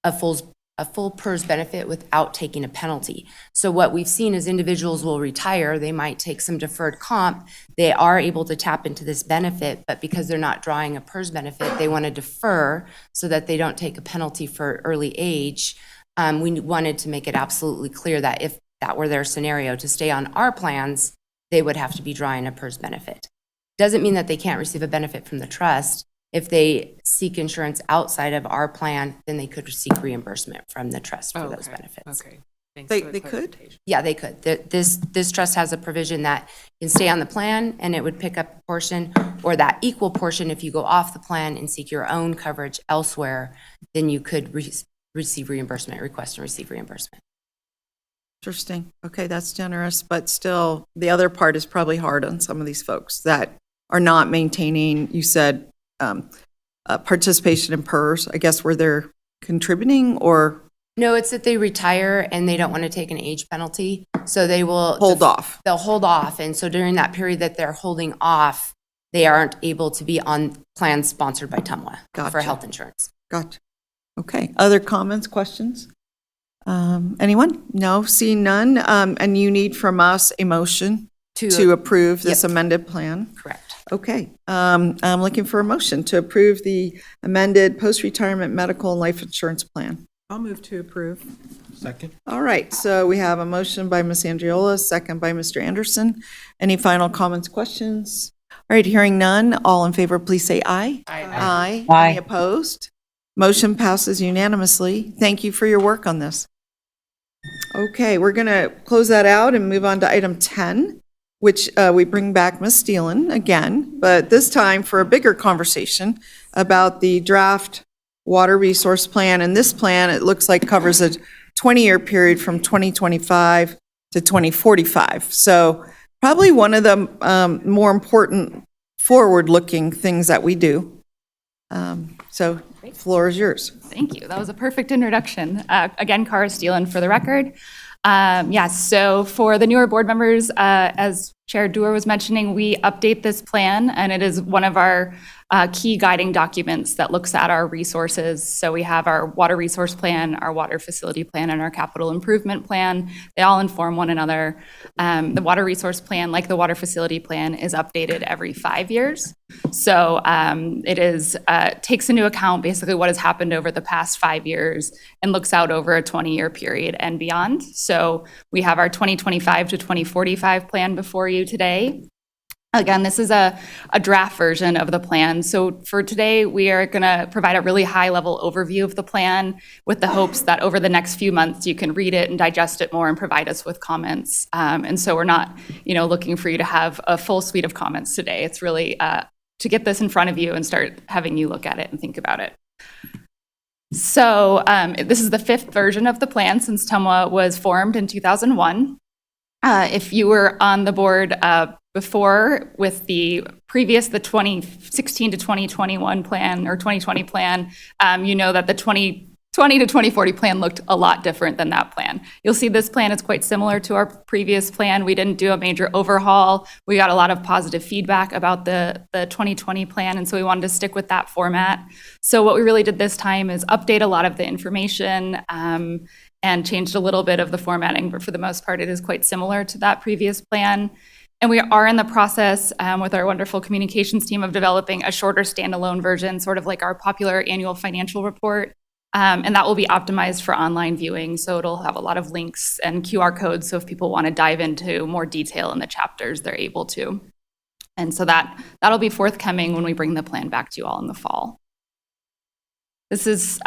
a full PERS benefit without taking a penalty. So what we've seen is individuals will retire, they might take some deferred comp, they are able to tap into this benefit, but because they're not drawing a PERS benefit, they want to defer so that they don't take a penalty for early age. We wanted to make it absolutely clear that if that were their scenario, to stay on our plans, they would have to be drawing a PERS benefit. Doesn't mean that they can't receive a benefit from the trust. If they seek insurance outside of our plan, then they could seek reimbursement from the trust for those benefits. Okay. Thanks They for the could? clarification. Yeah, they could. This trust has a provision that can stay on the plan and it would pick up a portion, or that equal portion if you go off the plan and seek your own coverage elsewhere, then you could receive reimbursement, request and receive reimbursement. Interesting. Okay, that's generous, but still, the other part is probably hard on some of these folks that are not maintaining, you said, participation in PERS, I guess, where they're contributing, or No, it's that they retire and they don't want to take an age penalty, so they will hold off. They'll hold off, and so during that period that they're holding off, they aren't able to be on plans sponsored by TMWA for Gotcha. health insurance. Gotcha. Okay, other comments, questions? Anyone? No, seeing none. And you need from us a motion to approve this Yep. amended plan? Correct. Okay, I'm looking for a motion to approve the amended post-retirement medical and life insurance plan. I'll move to approve. Second? All right, so we have a motion by Ms. Andriola, second by Mr. Anderson. Any final comments, questions? All right, hearing none, all in favor, please say aye. Aye. Aye. Any opposed? Motion passes unanimously. Thank you for your work on this. Okay, we're going to close that out and move on to item 10, which we bring back Ms. Steelen again, but this time for a bigger conversation about the draft water resource plan. And this plan, it looks like, covers a 20-year period from 2025 to 2045. So probably one of the more important forward-looking things that we do. So floor is yours. Thank you. That was a perfect introduction. Again, Cara Steelen for the record. Yes, so for the newer board members, as Chair Dewar was mentioning, we update this plan, and it is one of our key guiding documents that looks at our resources. So we have our water resource plan, our water facility plan, and our capital improvement plan. They all inform one another. The water resource plan, like the water facility plan, is updated every 5 years. So it is takes into account basically what has happened over the past 5 years and looks out over a 20-year period and beyond. So we have our 2025 to 2045 plan before you today. Again, this is a draft version of the plan. So for today, we are going to provide a really high-level overview of the plan with the hopes that over the next few months, you can read it and digest it more and provide us with comments. And so we're not, looking for you to have a full suite of comments today. It's really to get this in front of you and start having you look at it and think about it. So this is the 5th version of the plan since TMWA was formed in 2001. If you were on the board before with the 2016 to 2021 plan or 2020 plan, you know that the 2020 to 2040 plan looked a lot different than that plan. You'll see this plan is quite similar to our previous plan. We didn't do a major overhaul. We got a lot of positive feedback about the 2020 plan, and so we wanted to stick with that format. So what we really did this time is update a lot of the information and changed a little bit of the formatting, but for the most part, it is quite similar to that previous plan. And we are in the process with our wonderful communications team of developing a shorter standalone version, sort of like our popular annual financial report. And that will be optimized for online viewing. So it'll have a lot of links and QR codes. So if people want to dive into more detail in the chapters, they're able to. And so that'll be forthcoming when we bring the plan back to you all in the fall. This is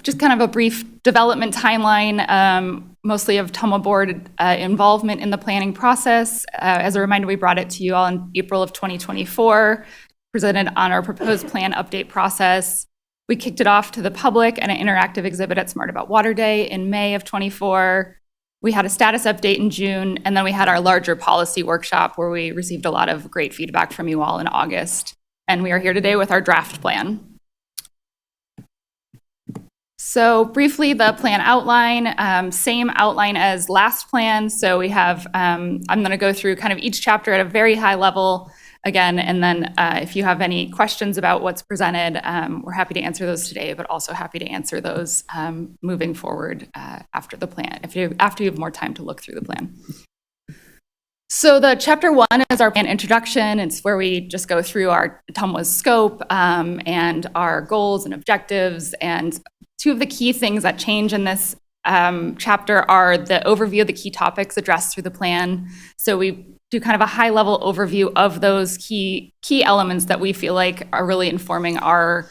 just kind of a brief development timeline, mostly of TMWA board involvement in the planning process. As a reminder, we brought it to you all in April of 2024, presented on our proposed plan update process. We kicked it off to the public and an interactive exhibit at Smart About Water Day in May of 24. We had a status update in June, and then we had our larger policy workshop where we received a lot of great feedback from you all in August. And we are here today with our draft plan. So briefly, the plan outline, same outline as last plan. So we have, I'm going to go through kind of each chapter at a very high level again, and then if you have any questions about what's presented, we're happy to answer those today, but also happy to answer those moving forward after the plan, after you have more time to look through the plan. So the chapter 1 is our plan introduction. It's where we just go through our TMWA's scope and our goals and objectives. And two of the key things that change in this chapter are the overview of the key topics addressed through the plan. So we do kind of a high-level overview of those key elements that we feel like are really informing our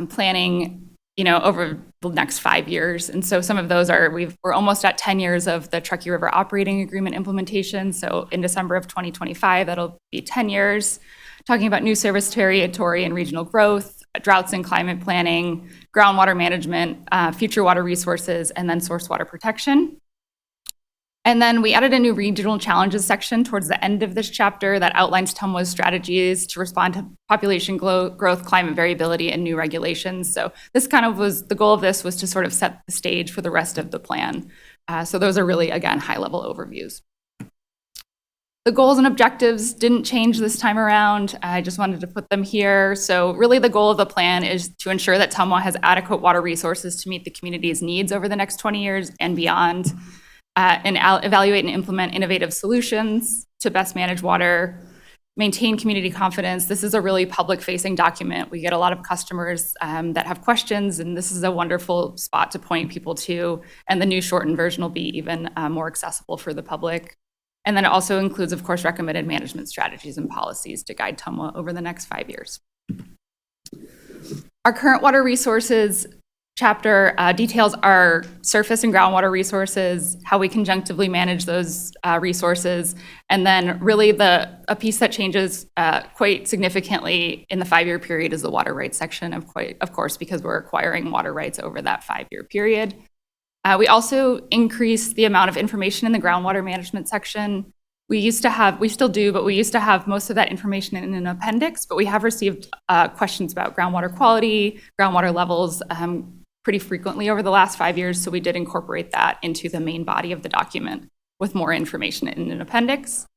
planning, over the next 5 years. And so some of those are, we're almost at 10 years of the Truckee River Operating Agreement implementation. So in December of 2025, that'll be 10 years, talking about new service territory and regional growth, droughts and climate planning, groundwater management, future water resources, and then source water protection. And then we added a new regional challenges section towards the end of this chapter that outlines TMWA's strategies to respond to population growth, climate variability, and new regulations. So this kind of was, the goal of this was to sort of set the stage for the rest of the plan. So those are really, again, high-level overviews. The goals and objectives didn't change this time around. I just wanted to put them here. So really the goal of the plan is to ensure that TMWA has adequate water resources to meet the community's needs over the next 20 years and beyond. And evaluate and implement innovative solutions to best manage water, maintain community confidence. This is a really public-facing document. We get a lot of customers that have questions, and this is a wonderful spot to point people to. And the new shortened version will be even more accessible for the public. And then it also includes, of course, recommended management strategies and policies to guide TMWA over the next 5 years. Our current water resources chapter details our surface and groundwater resources, how we conjunctively manage those resources, and then really a piece that changes quite significantly in the 5-year period is the water rights section, of course, because we're acquiring water rights over that 5-year period. We also increased the amount of information in the groundwater management section. We still do, but we used to have most of that information in an appendix, but we have received questions about groundwater quality, groundwater levels pretty frequently over the last 5 years, so we did incorporate that into the main body of the document with more information in an appendix.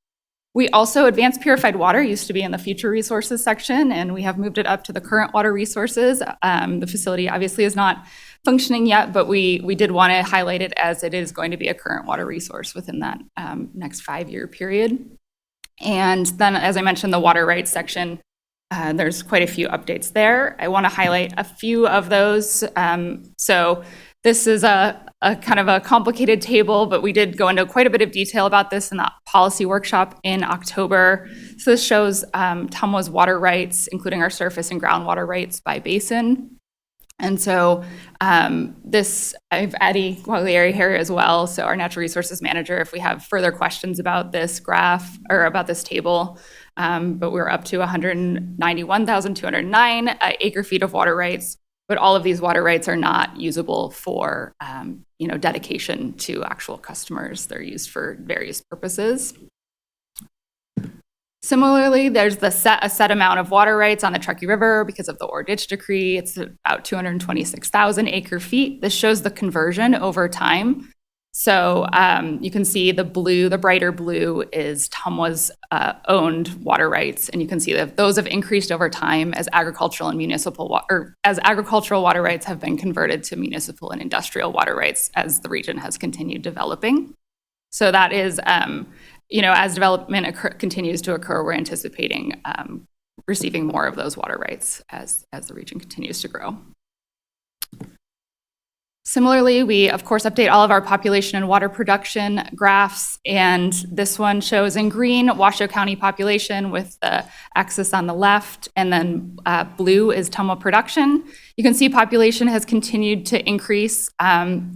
We also, advanced purified water used to be in the future resources section, and we have moved it up to the current water resources. The facility obviously is not functioning yet, but we did want to highlight it as it is going to be a current water resource within that next 5-year period. And then, as I mentioned, the water rights section, there's quite a few updates there. I want to highlight a few of those. So this is a kind of a complicated table, but we did go into quite a bit of detail about this in the policy workshop in October. So this shows TMWA's water rights, including our surface and groundwater rights by basin. And so I have Addie Quaglieri here as well, so our natural resources manager, if we have further questions about this graph or about this table. But we're up to 191,209 acre feet of water rights, but all of these water rights are not usable for dedication to actual customers. They're used for various purposes. Similarly, there's a set amount of water rights on the Truckee River because of the Ore Ditch Decree. It's about 226,000 acre feet. This shows the conversion over time. So you can see the brighter blue is TMWA's owned water rights, and you can see that those have increased over time as agricultural and agricultural water rights have been converted to municipal and industrial water rights as the region has continued developing. So that is, as development continues to occur, we're anticipating receiving more of those water rights as the region continues to grow. Similarly, we, of course, update all of our population and water production graphs, and this one shows in green Washoe County population with the axis on the left, and then blue is TMWA production. You can see population has continued to increase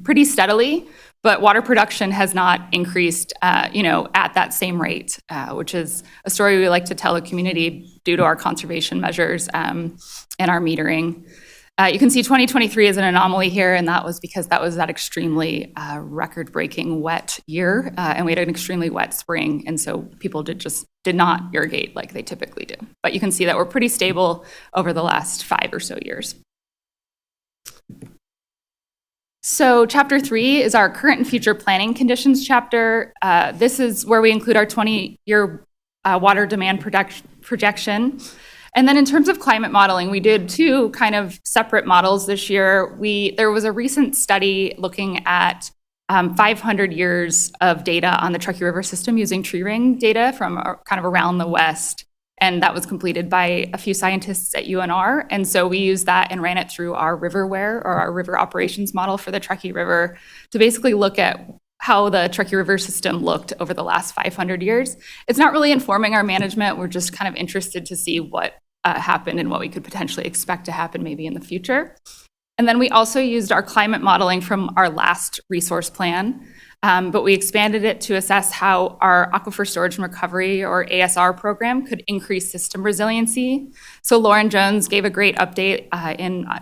pretty steadily, but water production has not increased, at that same rate, which is a story we like to tell the community due to our conservation measures and our metering. You can see 2023 is an anomaly here, and that was because that was that extremely record-breaking wet year, and we had an extremely wet spring, and so people did not irrigate like they typically do. But you can see that we're pretty stable over the last 5 or so years. So Chapter 3 is our current and future planning conditions chapter. This is where we include our 20-year water demand projection. And then in terms of climate modeling, we did 2 kind of separate models this year. There was a recent study looking at 500 years of data on the Truckee River system using tree ring data from kind of around the West. And that was completed by a few scientists at UNR. And so we used that and ran it through our riverware, or our river operations model for the Truckee River, to basically look at how the Truckee River system looked over the last 500 years. It's not really informing our management. We're just kind of interested to see what happened and what we could potentially expect to happen maybe in the future. And then we also used our climate modeling from our last resource plan, but we expanded it to assess how our aquifer storage and recovery, or ASR program, could increase system resiliency. So Lauren Jones gave a great update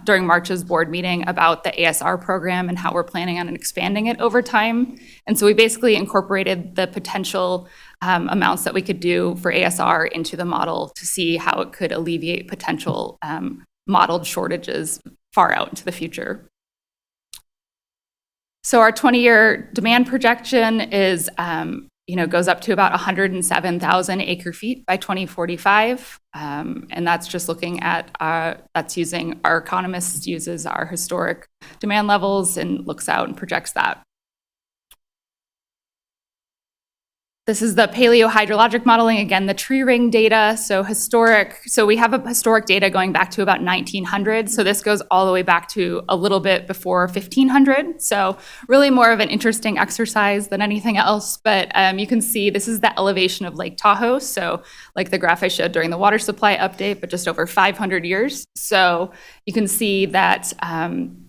during March's board meeting about the ASR program and how we're planning on expanding it over time. And so we basically incorporated the potential amounts that we could do for ASR into the model to see how it could alleviate potential modeled shortages far out into the future. So our 20-year demand projection is, goes up to about 107,000 acre feet by 2045. And that's just looking at, that's using, our economist uses our historic demand levels and looks out and projects that. This is the paleohydrologic modeling, again, the tree ring data, so historic. So we have a historic data going back to about 1900. So this goes all the way back to a little bit before 1500. So really more of an interesting exercise than anything else. But you can see this is the elevation of Lake Tahoe. So like the graph I showed during the water supply update, but just over 500 years. So you can see that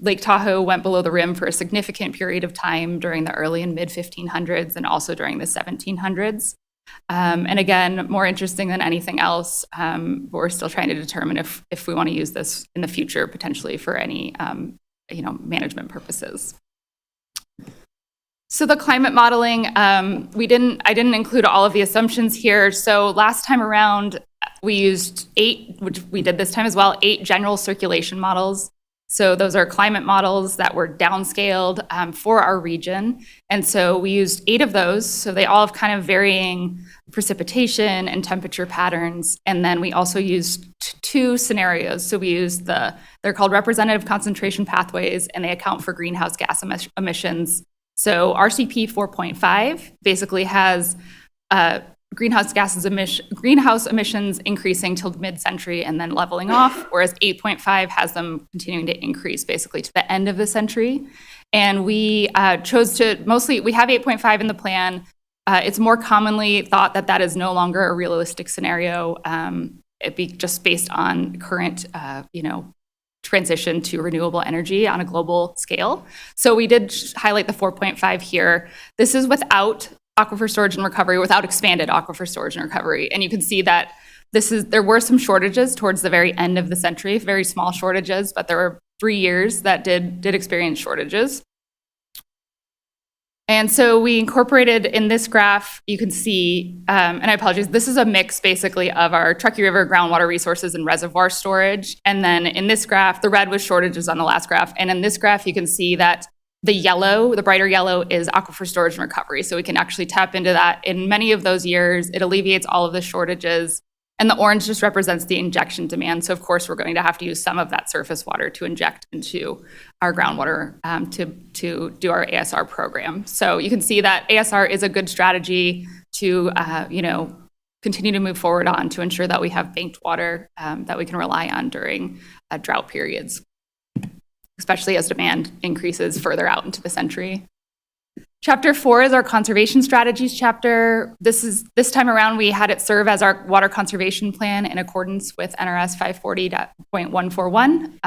Lake Tahoe went below the rim for a significant period of time during the early and mid 1500s and also during the 1700s. And again, more interesting than anything else, but we're still trying to determine if we want to use this in the future potentially for any management purposes. So the climate modeling, I didn't include all of the assumptions here. So last time around, we used 8, which we did this time as well, 8 general circulation models. So those are climate models that were downscaled for our region. And so we used 8 of those. So they all have kind of varying precipitation and temperature patterns. And then we also used 2 scenarios. So we used they're called representative concentration pathways, and they account for greenhouse gas emissions. So RCP 4.5 basically has greenhouse emissions increasing till mid-century and then leveling off, whereas 8.5 has them continuing to increase basically to the end of the century. And we chose to we have 8.5 in the plan. It's more commonly thought that that is no longer a realistic scenario. It'd be just based on current, transition to renewable energy on a global scale. So we did highlight the 4.5 here. This is without aquifer storage and recovery, without expanded aquifer storage and recovery. And you can see that there were some shortages towards the very end of the century, very small shortages, but there were 3 years that did experience shortages. And so we incorporated in this graph, you can see, and I apologize, this is a mix basically of our Truckee River groundwater resources and reservoir storage. And then in this graph, the red was shortages on the last graph. And in this graph, you can see that the brighter yellow is aquifer storage and recovery. So we can actually tap into that. In many of those years, it alleviates all of the shortages. And the orange just represents the injection demand. So of course, we're going to have to use some of that surface water to inject into our groundwater to do our ASR program. So you can see that ASR is a good strategy to continue to move forward on to ensure that we have banked water that we can rely on during drought periods, especially as demand increases further out into the century. Chapter 4 is our conservation strategies chapter. This time around, we had it serve as our water conservation plan in accordance with NRS 540.141.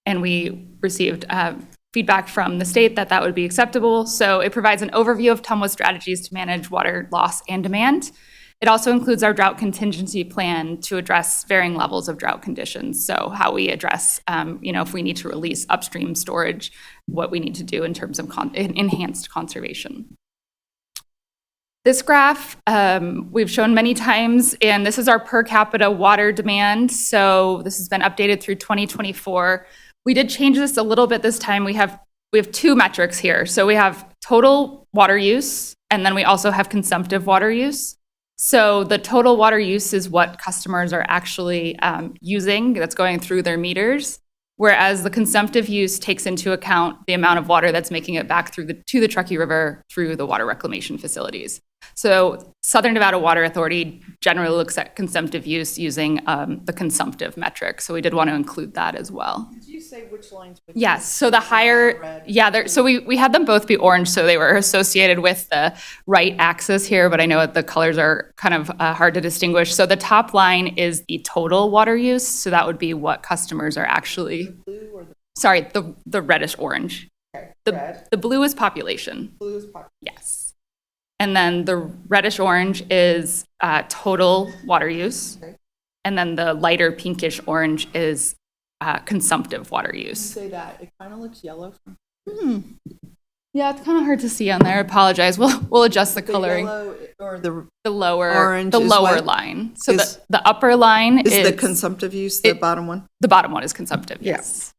And we received feedback from the state that would be acceptable. So it provides an overview of TMWA strategies to manage water loss and demand. It also includes our drought contingency plan to address varying levels of drought conditions. So how we address, if we need to release upstream storage, what we need to do in terms of enhanced conservation. This graph we've shown many times, and this is our per capita water demand. So this has been updated through 2024. We did change this a little bit this time. We have 2 metrics here. So we have total water use, and then we also have consumptive water use. So the total water use is what customers are actually using that's going through their meters, whereas the consumptive use takes into account the amount of water that's making it back to the Truckee River through the water reclamation facilities. So Southern Nevada Water Authority generally looks at consumptive use using the consumptive metric. So we did want to include that as well. Did you say which lines? Yes, so the higher, so we had them both be orange, so they were associated with the right axis here, but I know the colors are kind of hard to distinguish. So the top line is the total water use, so that would be what customers are actually, the reddish orange. Okay, The blue is population. Blue is population. Yes. And then the reddish orange is total water use. Okay. And then the lighter pinkish orange is consumptive water use. Say that. It kind of looks yellow. Yeah, it's kind of hard to see on there. I apologize. We'll adjust the coloring. Yellow or the lower orange line. So the upper line is the consumptive use, the bottom one? The bottom one is consumptive, Yeah. yes.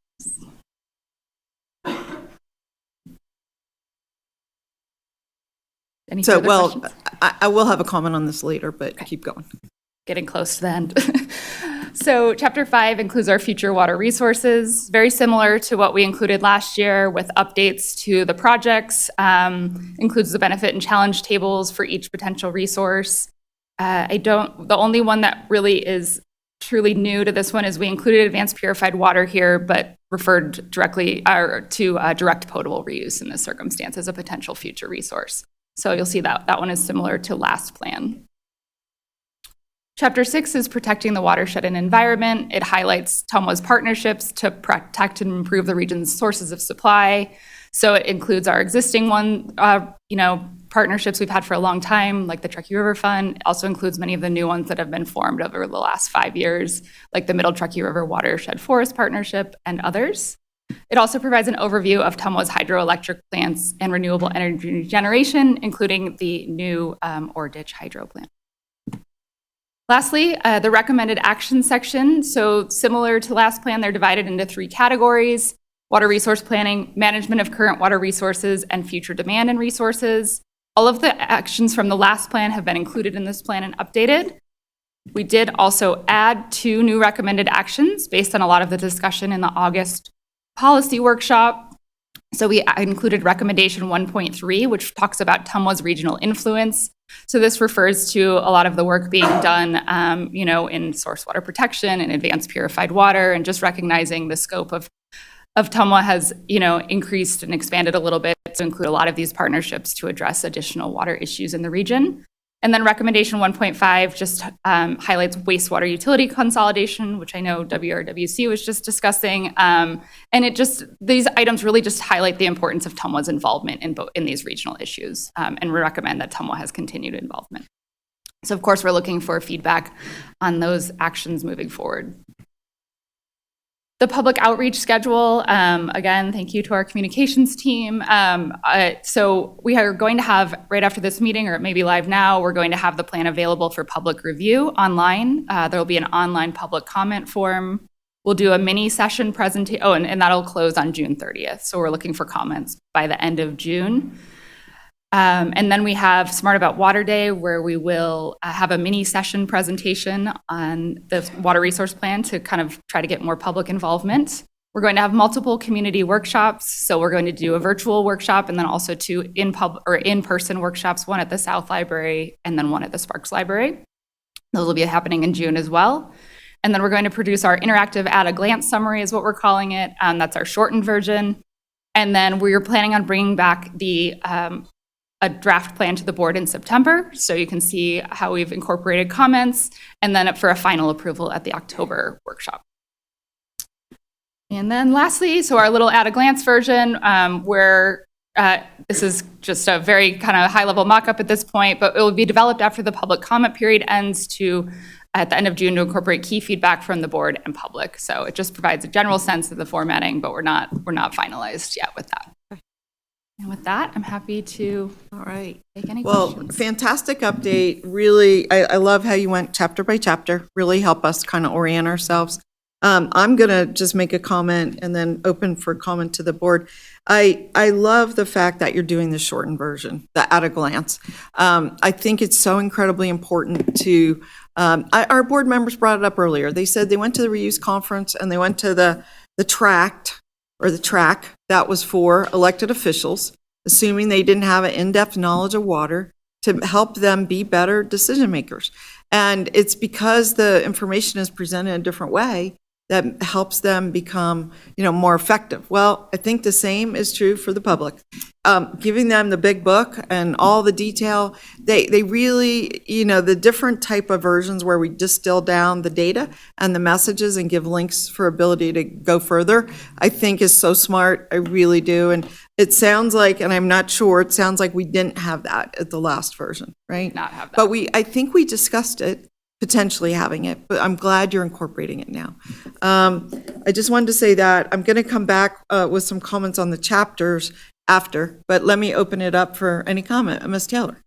Any further questions? I will have a comment on this later, but keep going. Getting close to the end. So Chapter 5 includes our future water resources, very similar to what we included last year with updates to the projects, includes the benefit and challenge tables for each potential resource. The only one that really is truly new to this one is we included advanced purified water here, but referred directly to direct potable reuse in this circumstance as a potential future resource. So you'll see that that one is similar to last plan. Chapter 6 is protecting the watershed and environment. It highlights TMWA's partnerships to protect and improve the region's sources of supply. So it includes our existing partnerships we've had for a long time, like the Truckee River Fund. It also includes many of the new ones that have been formed over the last 5 years, like the Middle Truckee River Watershed Forest Partnership and others. It also provides an overview of TMWA's hydroelectric plants and renewable energy generation, including the new Ore Ditch Hydro Plant. Lastly, the recommended action section. So similar to last plan, they're divided into 3 categories: water resource planning, management of current water resources, and future demand and resources. All of the actions from the last plan have been included in this plan and updated. We did also add 2 new recommended actions based on a lot of the discussion in the August policy workshop. So we included recommendation 1.3, which talks about TMWA's regional influence. So this refers to a lot of the work being done, in source water protection and advanced purified water, and just recognizing the scope of TMWA has, increased and expanded a little bit to include a lot of these partnerships to address additional water issues in the region. And then recommendation 1.5 just highlights wastewater utility consolidation, which I know WRWC was just discussing. And these items really just highlight the importance of TMWA's involvement in these regional issues. And we recommend that TMWA has continued involvement. So of course, we're looking for feedback on those actions moving forward. The public outreach schedule, again, thank you to our communications team. So we are going to have, right after this meeting, or it may be live now, we're going to have the plan available for public review online. There will be an online public comment form. We'll do a mini session presentation, and that'll close on June 30th. So we're looking for comments by the end of June. And then we have Smart About Water Day, where we will have a mini session presentation on the water resource plan to kind of try to get more public involvement. We're going to have multiple community workshops. So we're going to do a virtual workshop and then also 2 in-person workshops, one at the South Library and then one at the Sparks Library. Those will be happening in June as well. And then we're going to produce our interactive at-a-glance summary is what we're calling it. That's our shortened version. And then we're planning on bringing back a draft plan to the board in September, so you can see how we've incorporated comments, and then for a final approval at the October workshop. And then lastly, so our little at-a-glance version, where this is just a very kind of high-level mock-up at this point, but it will be developed after the public comment period ends at the end of June to incorporate key feedback from the board and public. So it just provides a general sense of the formatting, but we're not finalized yet with that. And with that, I'm happy to take any questions. Fantastic update. Really, I love how you went chapter by chapter, really help us kind of orient ourselves. I'm going to just make a comment and then open for comment to the board. I love the fact that you're doing the shortened version, the at a glance. I think it's so incredibly important to, our board members brought it up earlier. They said they went to the reuse conference and they went to the track that was for elected officials, assuming they didn't have an in-depth knowledge of water, to help them be better decision makers. And it's because the information is presented in a different way that helps them become, more effective. Well, I think the same is true for the public. Giving them the big book and all the detail, they really, the different type of versions where we distill down the data and the messages and give links for ability to go further, I think is so smart. I really do. And it sounds like, and I'm not sure, it sounds like we didn't have that at the last version, right? Not have that. But I think we discussed it, potentially having it, but I'm glad you're incorporating it now. I just wanted to say that I'm going to come back with some comments on the chapters after, but let me open it up for any comment. Ms. Taylor.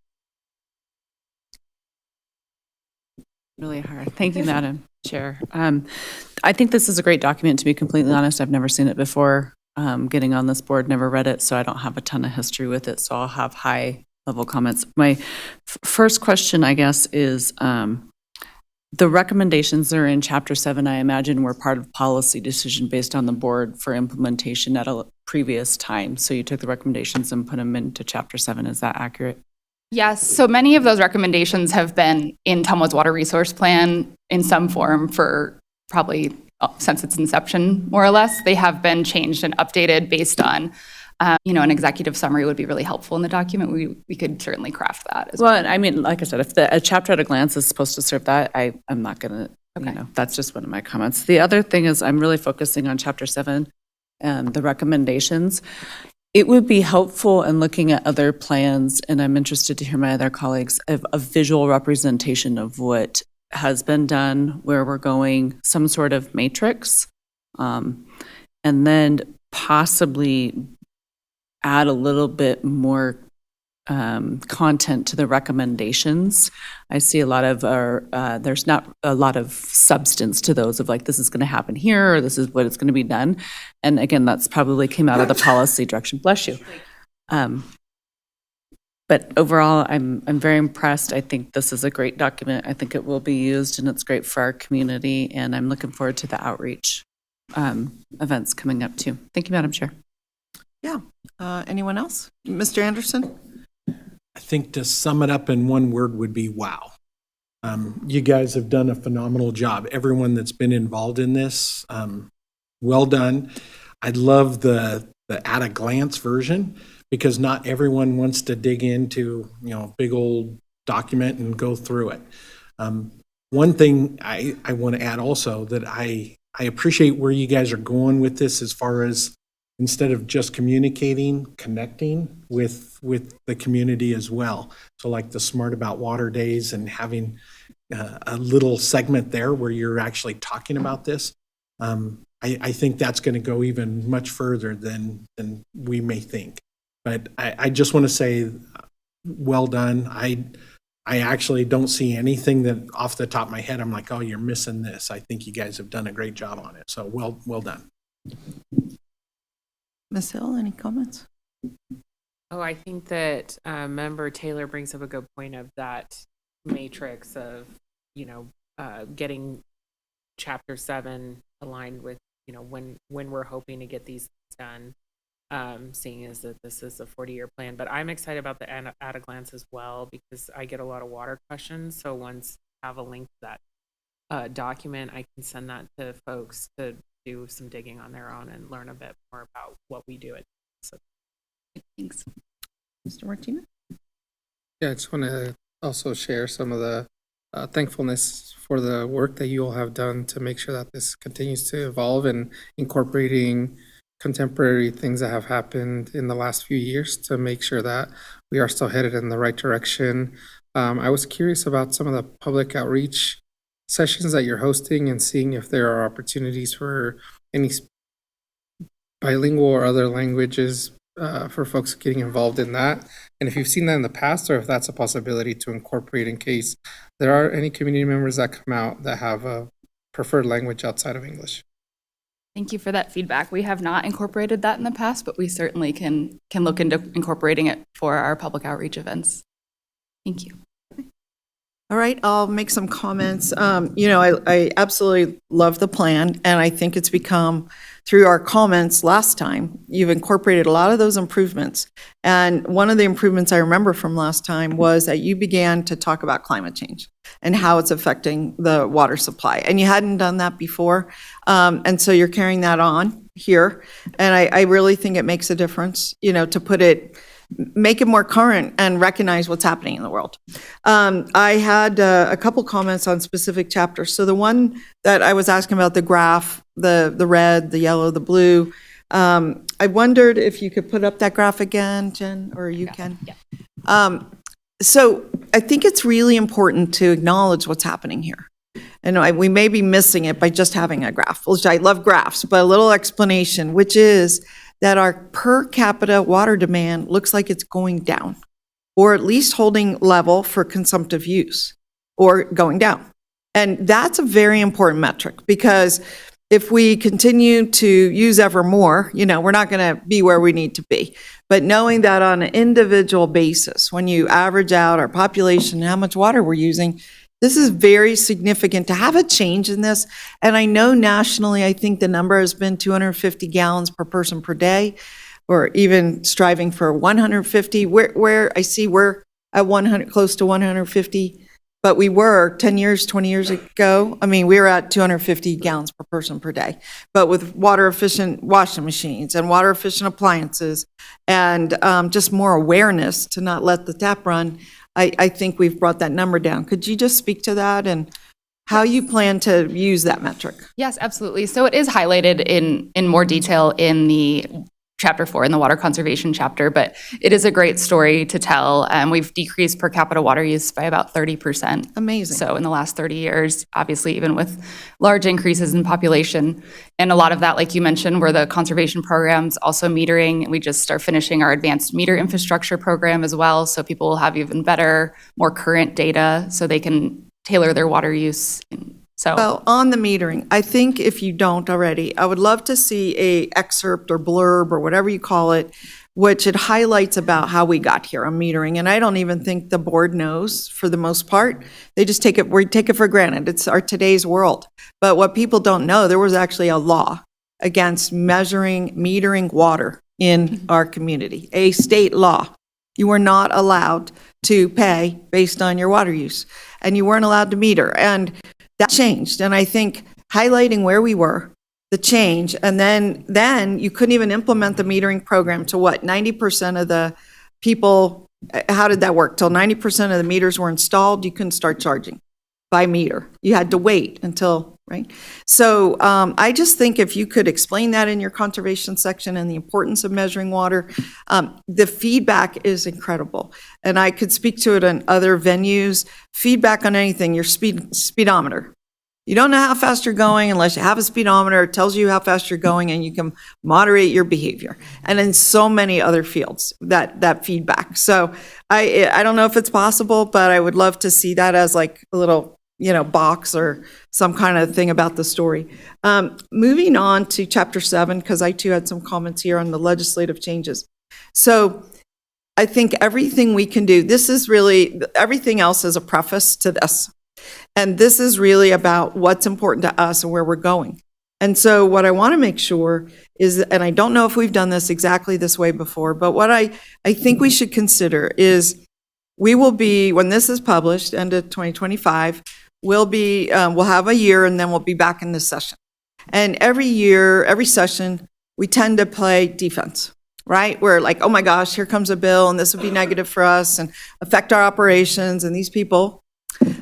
Really hard. Thank you, Madam Chair. I think this is a great document, to be completely honest. I've never seen it before. Getting on this board, never read it, so I don't have a ton of history with it, so I'll have high-level comments. My first question, I guess, is The recommendations that are in Chapter 7, I imagine, were part of policy decision based on the board for implementation at a previous time. So you took the recommendations and put them into Chapter 7. Is that accurate? Yes, so many of those recommendations have been in TMWA's water resource plan in some form for probably since its inception, more or less. They have been changed and updated based on, an executive summary would be really helpful in the document. We could certainly craft that as well. Well, I mean, like I said, if a chapter at a glance is supposed to serve that, I'm not going to, that's just one of my comments. The other thing is I'm really focusing on Chapter 7 and the recommendations. It would be helpful in looking at other plans, and I'm interested to hear my other colleagues, of a visual representation of what has been done, where we're going, some sort of matrix, and then possibly add a little bit more content to the recommendations. I see a lot of there's not a lot of substance to those of like, this is going to happen here, or this is what it's going to be done. And again, that's probably came out of the policy direction. Bless you. But overall, I'm very impressed. I think this is a great document. I think it will be used, and it's great for our community. And I'm looking forward to the outreach events coming up too. Thank you, Madam Chair. Yeah. Anyone else? Mr. Anderson? I think to sum it up in one word would be wow. You guys have done a phenomenal job. Everyone that's been involved in this, well done. I love the at a glance version, because not everyone wants to dig into, a big old document and go through it. One thing I want to add also, that I appreciate where you guys are going with this, as far as instead of just communicating, connecting with the community as well. So like the Smart About Water Days, and having a little segment there where you're actually talking about this. I think that's going to go even much further than we may think. But I just want to say, well done. I actually don't see anything that off the top of my head I'm like, oh, you're missing this. I think you guys have done a great job on it. So well done. Ms. Hill, any comments? Oh, I think that Member Taylor brings up a good point of that matrix of, getting Chapter 7 aligned with, when we're hoping to get these things done, seeing as that this is a 40-year plan. But I'm excited about the at a glance as well, because I get a lot of water questions. So once I have a link to that document, I can send that to folks to do some digging on their own and learn a bit more about what we do. So, Thanks. Mr. Martinez? Yeah, I just want to also share some of the thankfulness for the work that you all have done to make sure that this continues to evolve, and incorporating contemporary things that have happened in the last few years to make sure that we are still headed in the right direction. I was curious about some of the public outreach sessions that you're hosting, and seeing if there are opportunities for any bilingual or other languages for folks getting involved in that. And if you've seen that in the past, or if that's a possibility to incorporate in case there are any community members that come out that have a preferred language outside of English. Thank you for that feedback. We have not incorporated that in the past, but we certainly can look into incorporating it for our public outreach events. Thank you. All right, I'll make some comments. I absolutely love the plan, and I think it's become, through our comments last time, you've incorporated a lot of those improvements. And one of the improvements I remember from last time was that you began to talk about climate change and how it's affecting the water supply. And you hadn't done that before. And so you're carrying that on here. And I really think it makes a difference, to make it more current and recognize what's happening in the world. I had a couple comments on specific chapters. So the one that I was asking about, the graph, the red, the yellow, the blue, I wondered if you could put up that graph again, Jen, or you can. Yeah. So I think it's really important to acknowledge what's happening here. And we may be missing it by just having a graph, which I love graphs, but a little explanation, which is that our per capita water demand looks like it's going down, or at least holding level for consumptive use, or going down. And that's a very important metric, because if we continue to use ever more, we're not going to be where we need to be. But knowing that on an individual basis, when you average out our population and how much water we're using, This is very significant to have a change in this. And I know nationally, I think the number has been 250 gallons per person per day, or even striving for 150. Where I see we're at 100, close to 150, but we were 10 years, 20 years ago. I mean, we were at 250 gallons per person per day, but with water efficient washing machines and water efficient appliances and just more awareness to not let the tap run, I think we've brought that number down. Could you just speak to that and how you plan to use that metric? Yes, absolutely. So it is highlighted in more detail in the Chapter 4 in the water conservation chapter, but it is a great story to tell. We've decreased per capita water use by about 30%. Amazing. So in the last 30 years, obviously, even with large increases in population. And a lot of that, like you mentioned, were the conservation programs, also metering. We just are finishing our advanced meter infrastructure program as well. So people will have even better, more current data so they can tailor their water use. Well, on the metering, I think if you don't already, I would love to see a excerpt or blurb or whatever you call it, which it highlights about how we got here on metering. And I don't even think the board knows for the most part. They just we take it for granted. It's our today's world. But what people don't know, there was actually a law against metering water in our community, a state law. You were not allowed to pay based on your water use, and you weren't allowed to meter. And that changed, and I think highlighting where we were, the change, and then you couldn't even implement the metering program to what, 90% of the people, how did that work? Till 90% of the meters were installed, you couldn't start charging by meter. You had to wait until, right? So I just think if you could explain that in your conservation section and the importance of measuring water, the feedback is incredible. And I could speak to it in other venues. Feedback on anything, your speedometer. You don't know how fast you're going unless you have a speedometer. It tells you how fast you're going and you can moderate your behavior. And in so many other fields, that feedback. So I don't know if it's possible, but I would love to see that as like a little, box or some kind of thing about the story. Moving on to Chapter 7, because I too had some comments here on the legislative changes. So I think everything we can do, this is really, everything else is a preface to this. And this is really about what's important to us and where we're going. And so what I want to make sure is, and I don't know if we've done this exactly this way before, but what I think we should consider is we will be, when this is published, end of 2025, we'll have a year and then we'll be back in this session. And every year, every session, we tend to play defense, right? We're like, oh my gosh, here comes a bill and this would be negative for us and affect our operations. And these people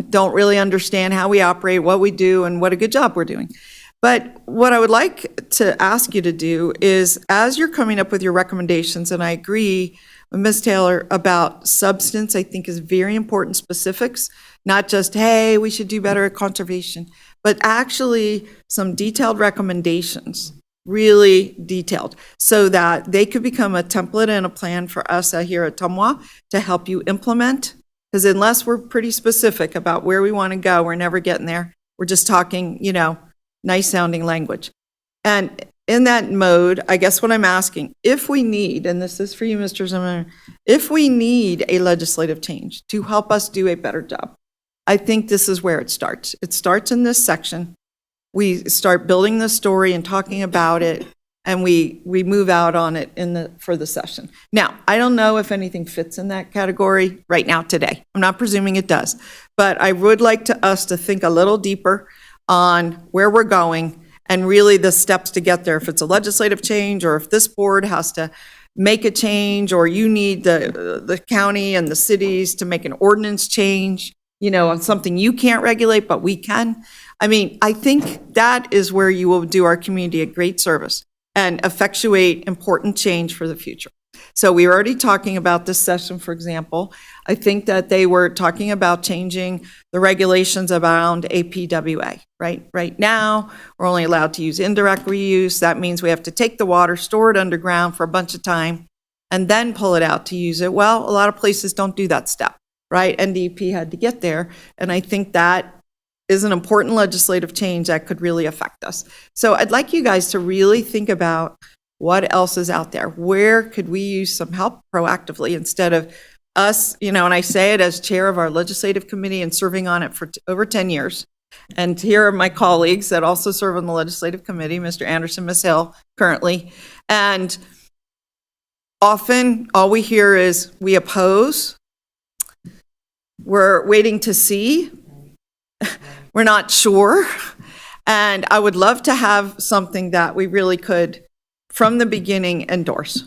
don't really understand how we operate, what we do, and what a good job we're doing. But what I would like to ask you to do is, as you're coming up with your recommendations, and I agree with Ms. Taylor about substance, I think is very important, specifics, not just, hey, we should do better at conservation, but actually some detailed recommendations, really detailed, so that they could become a template and a plan for us here at TMWA to help you implement. Because unless we're pretty specific about where we want to go, we're never getting there. We're just talking, nice sounding language. And in that mode, I guess what I'm asking, if we need, and this is for you, Mr. Zimmer, if we need a legislative change to help us do a better job, I think this is where it starts. It starts in this section. We start building the story and talking about it, and we move out on it for the session. Now, I don't know if anything fits in that category right now today. I'm not presuming it does, but I would like us to think a little deeper on where we're going and really the steps to get there. If it's a legislative change, or if this board has to make a change, or you need the county and the cities to make an ordinance change, on something you can't regulate, but we can. I mean, I think that is where you will do our community a great service and effectuate important change for the future. So we were already talking about this session, for example. I think that they were talking about changing the regulations around APWA, right? Right now, we're only allowed to use indirect reuse. That means we have to take the water, store it underground for a bunch of time, and then pull it out to use it. Well, a lot of places don't do that step, right? NDEP had to get there, and I think that is an important legislative change that could really affect us. So I'd like you guys to really think about what else is out there. Where could we use some help proactively instead of us, and I say it as chair of our legislative committee and serving on it for over 10 years. And here are my colleagues that also serve on the legislative committee, Mr. Anderson, Ms. Hill, currently. And often all we hear is we oppose, we're waiting to see, we're not sure. And I would love to have something that we really could, from the beginning, endorse.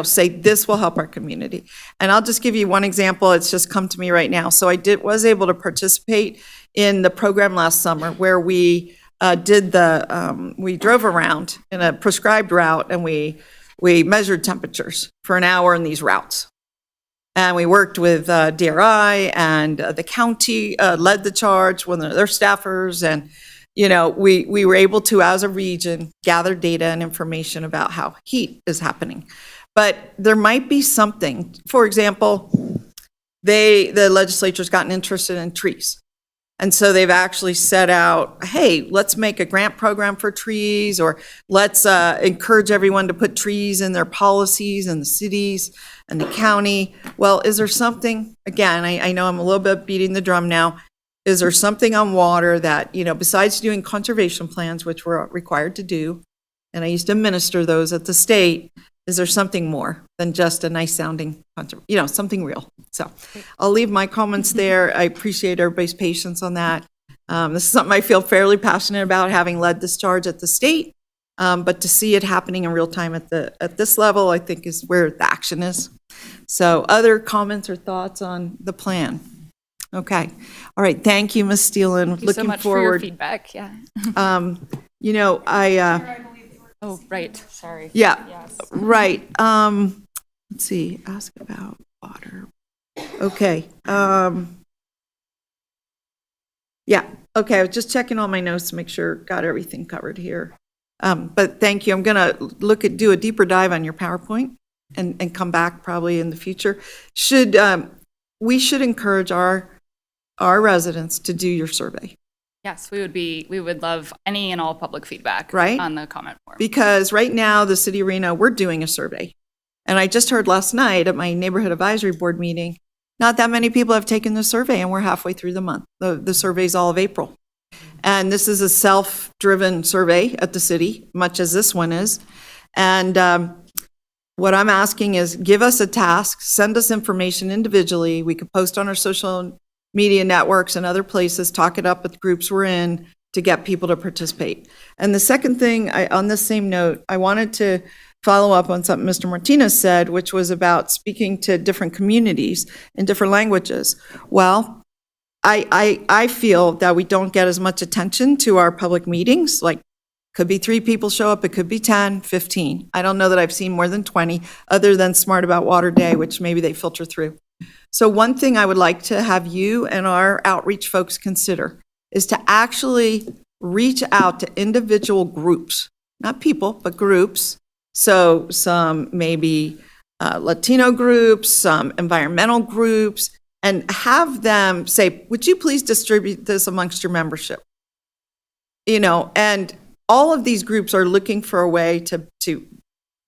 Say this will help our community. And I'll just give you one example. It's just come to me right now. So I was able to participate in the program last summer where we we drove around in a prescribed route and we measured temperatures for an hour in these routes. And we worked with DRI and the county led the charge, one of their staffers, and we were able to, as a region, gather data and information about how heat is happening. But there might be something, for example, the legislature's gotten interested in trees. And so they've actually set out, hey, let's make a grant program for trees, or let's encourage everyone to put trees in their policies in the cities and the county. Well, is there something, again, I know I'm a little bit beating the drum now, is there something on water that, besides doing conservation plans, which we're required to do, and I used to administer those at the state, is there something more than just a nice sounding, something real? So I'll leave my comments there. I appreciate everybody's patience on that. This is something I feel fairly passionate about, having led this charge at the state, but to see it happening in real time at this level, I think is where the action is. So other comments or thoughts on the plan? Okay. All right. Thank you, Ms. Steelen. Thank you so much for your feedback. Yeah. Oh, right. Sorry. Yeah. Yes. Right. Let's see. Ask about water. Okay. Yeah. Okay. I was just checking all my notes to make sure got everything covered here. But thank you. I'm going to do a deeper dive on your PowerPoint and come back probably in the future. We should encourage our residents to do your survey. Yes, we would love any and all public feedback Right? on the comment form. Because right now, the City Arena, we're doing a survey. And I just heard last night at my neighborhood advisory board meeting, not that many people have taken the survey, and we're halfway through the month. The survey's all of April. And this is a self-driven survey at the city, much as this one is. And what I'm asking is, give us a task, send us information individually. We could post on our social media networks and other places, talk it up with groups we're in to get people to participate. And the second thing, on this same note, I wanted to follow up on something Mr. Martinez said, which was about speaking to different communities in different languages. Well, I feel that we don't get as much attention to our public meetings. Like, could be 3 people show up, it could be 10, 15. I don't know that I've seen more than 20, other than Smart About Water Day, which maybe they filter through. So one thing I would like to have you and our outreach folks consider is to actually reach out to individual groups, not people, but groups. So some maybe Latino groups, some environmental groups, and have them say, would you please distribute this amongst your membership? And all of these groups are looking for a way to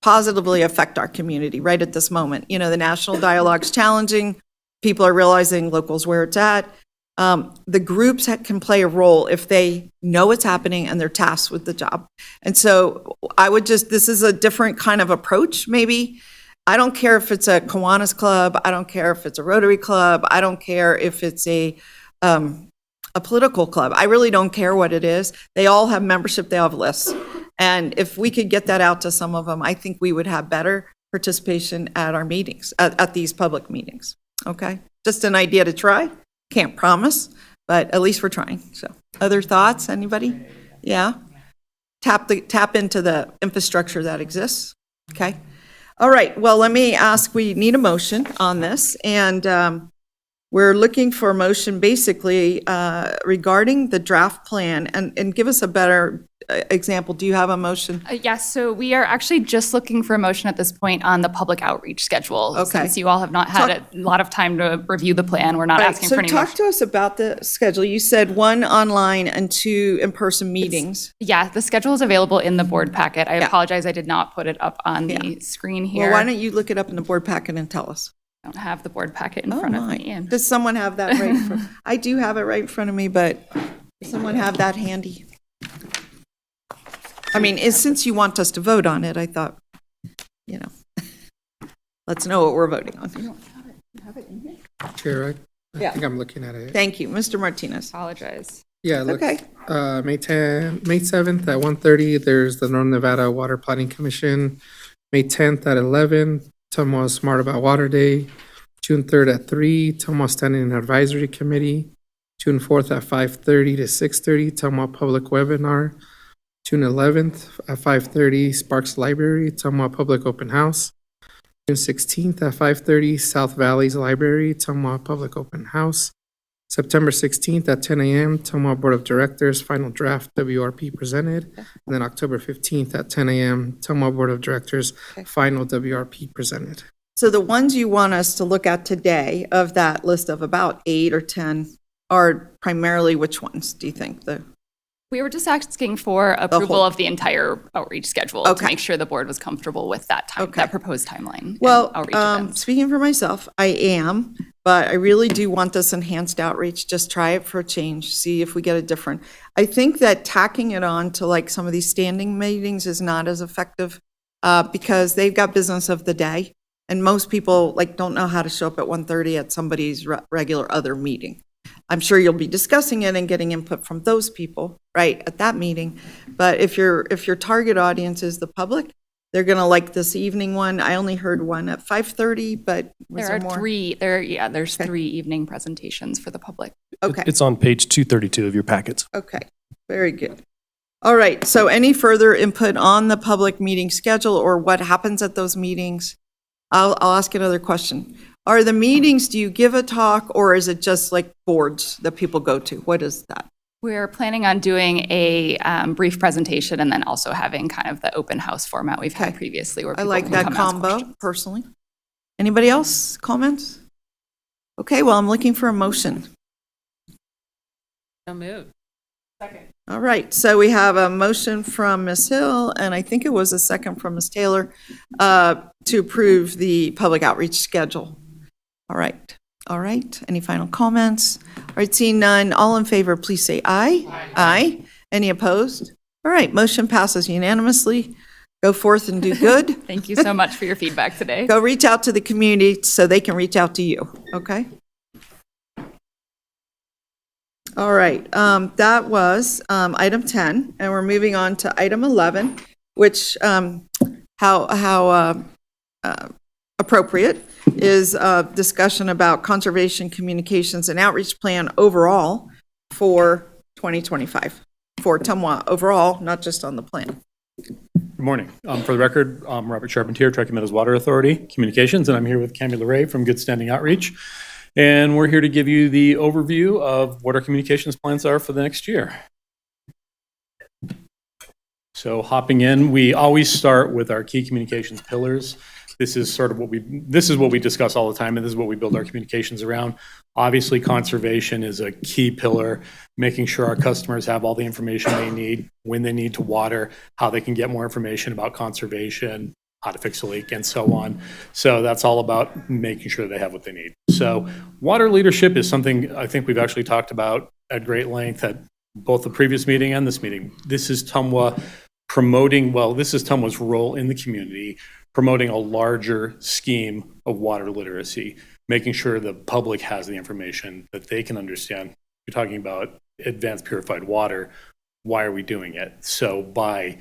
positively affect our community right at this moment. The national dialogue's challenging. People are realizing local's where it's at. The groups can play a role if they know what's happening and they're tasked with the job. And so this is a different kind of approach, maybe. I don't care if it's a Kiwanis Club. I don't care if it's a Rotary Club. I don't care if it's a political club. I really don't care what it is. They all have membership. They all have lists. And if we could get that out to some of them, I think we would have better participation at our meetings, at these public meetings. Okay? Just an idea to try. Can't promise, but at least we're trying. So, other thoughts? Anybody? Yeah? Tap into the infrastructure that exists. Okay? All right. Well, let me ask, we need a motion on this, and we're looking for a motion basically regarding the draft plan, and give us a better example. Do you have a motion? Yes, so we are actually just looking for a motion at this point on the public outreach schedule. Okay. Since you all have not had a lot of time to review the plan, we're not asking for any So talk motion. to us about the schedule. You said 1 online and 2 in-person meetings. Yeah, the schedule is available in the board packet. I Yeah. apologize, I did not put it up on the screen here. Well, why don't you look it up in the board packet and tell us? I don't have the board packet in Oh, front of my. me. And Does someone have that right in front? I do have it right in front of me, but does someone have that handy? I mean, since you want us to vote on it, I thought, let's know what we're voting on. Chair, I Yeah. think I'm looking at it. Thank you, Mr. Martinez. apologize. Yeah, look, Okay. May 7th at 1:30, there's the Northern Nevada Water Planning Commission. May 10th at 11, Tumwa Smart About Water Day. June 3rd at 3, Tumwa Standing Advisory Committee. June 4th at 5:30 to 6:30, Tumwa Public Webinar. June 11th at 5:30, Sparks Library, Tumwa Public Open House. June 16th at 5:30, South Valley's Library, Tumwa Public Open House. September 16th at 10 a.m., Tumwa Board of Directors, Final Draft WRP presented. And then October 15th at 10 a.m., Tumwa Board of Directors, Final WRP presented. So the ones you want us to look at today of that list of about 8 or 10 are primarily which ones, do you think? We were just asking for approval whole- of the entire outreach schedule Okay. to make sure the board was comfortable with that that proposed timeline. and Well, outreach events. speaking for myself, I am, but I really do want this enhanced outreach. Just try it for a change, see if we get a different. I think that tacking it on to like some of these standing meetings is not as effective because they've got business of the day. And most people don't know how to show up at 1:30 at somebody's regular other meeting. I'm sure you'll be discussing it and getting input from those people, right, at that meeting. But if your target audience is the public, they're going to like this evening one. I only heard one at 5:30, but was There there are more? there's 3 evening presentations for the public. Okay, It's on page 232 of your packets. okay, very good. All right, so any further input on the public meeting schedule or what happens at those meetings? I'll ask another question. Are the meetings, do you give a talk or is it just like boards that people go to? What is that? We're planning on doing a brief presentation and then also having kind of the open house format we've had Okay. previously where I people like can that come ask combo questions. personally. Anybody else comments? Okay, well, I'm looking for a motion. So moved. All right, so we have a motion from Ms. Hill, and I think it was a second from Ms. Taylor, to approve the public outreach schedule. All right. Any final comments? All right, seeing none, all in favor, please say aye. Aye. Any opposed? All right, motion passes unanimously. Go forth and do good. Thank you so much for your feedback today. Go reach out to the community so they can reach out to you, okay? All right, that was item 10, and we're moving on to item 11, which, how appropriate, is a discussion about conservation communications and outreach plan overall for 2025, for Tumwa overall, not just on the plan. Good morning. For the record, I'm Robert Charpentier, Truckee Meadows Water Authority Communications, and I'm here with Cami LeRae from Good Standing Outreach. And we're here to give you the overview of what our communications plans are for the next year. So hopping in, we always start with our key communications pillars. This is sort of what we discuss all the time, and this is what we build our communications around. Obviously, conservation is a key pillar, making sure our customers have all the information they need, when they need to water, how they can get more information about conservation, how to fix a leak, and so on. So that's all about making sure they have what they need. So water leadership is something I think we've actually talked about at great length at both the previous meeting and this meeting. This is Tumwa this is Tumwa's role in the community, promoting a larger scheme of water literacy, making sure the public has the information that they can understand. You're talking about advanced purified water. Why are we doing it? So by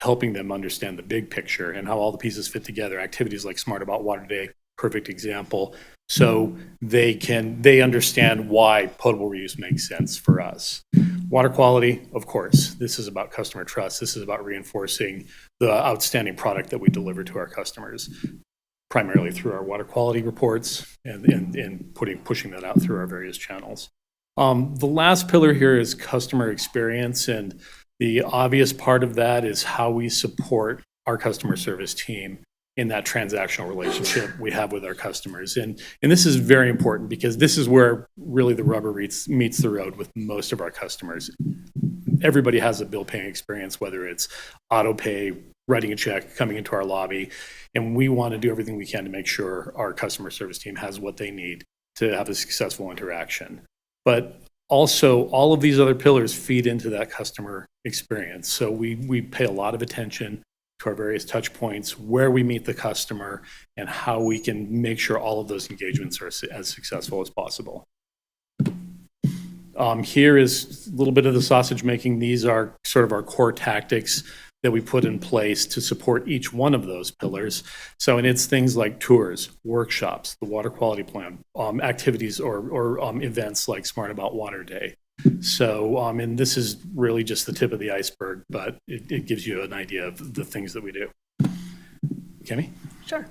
helping them understand the big picture and how all the pieces fit together, activities like Smart About Water Day, perfect example. So they understand why potable reuse makes sense for us. Water quality, of course, this is about customer trust. This is about reinforcing the outstanding product that we deliver to our customers, primarily through our water quality reports and pushing that out through our various channels. The last pillar here is customer experience, and the obvious part of that is how we support our customer service team in that transactional relationship we have with our customers. And this is very important because this is where really the rubber meets the road with most of our customers. Everybody has a bill paying experience, whether it's auto pay, writing a check, coming into our lobby, and we want to do everything we can to make sure our customer service team has what they need to have a successful interaction. But also, all of these other pillars feed into that customer experience. So we pay a lot of attention to our various touch points, where we meet the customer, and how we can make sure all of those engagements are as successful as possible. Here is a little bit of the sausage making. These are sort of our core tactics that we put in place to support each one of those pillars. So, and it's things like tours, workshops, the water quality plan, activities or events like Smart About Water Day. So, and this is really just the tip of the iceberg, but it gives you an idea of the things that we do. Kemi? Sure.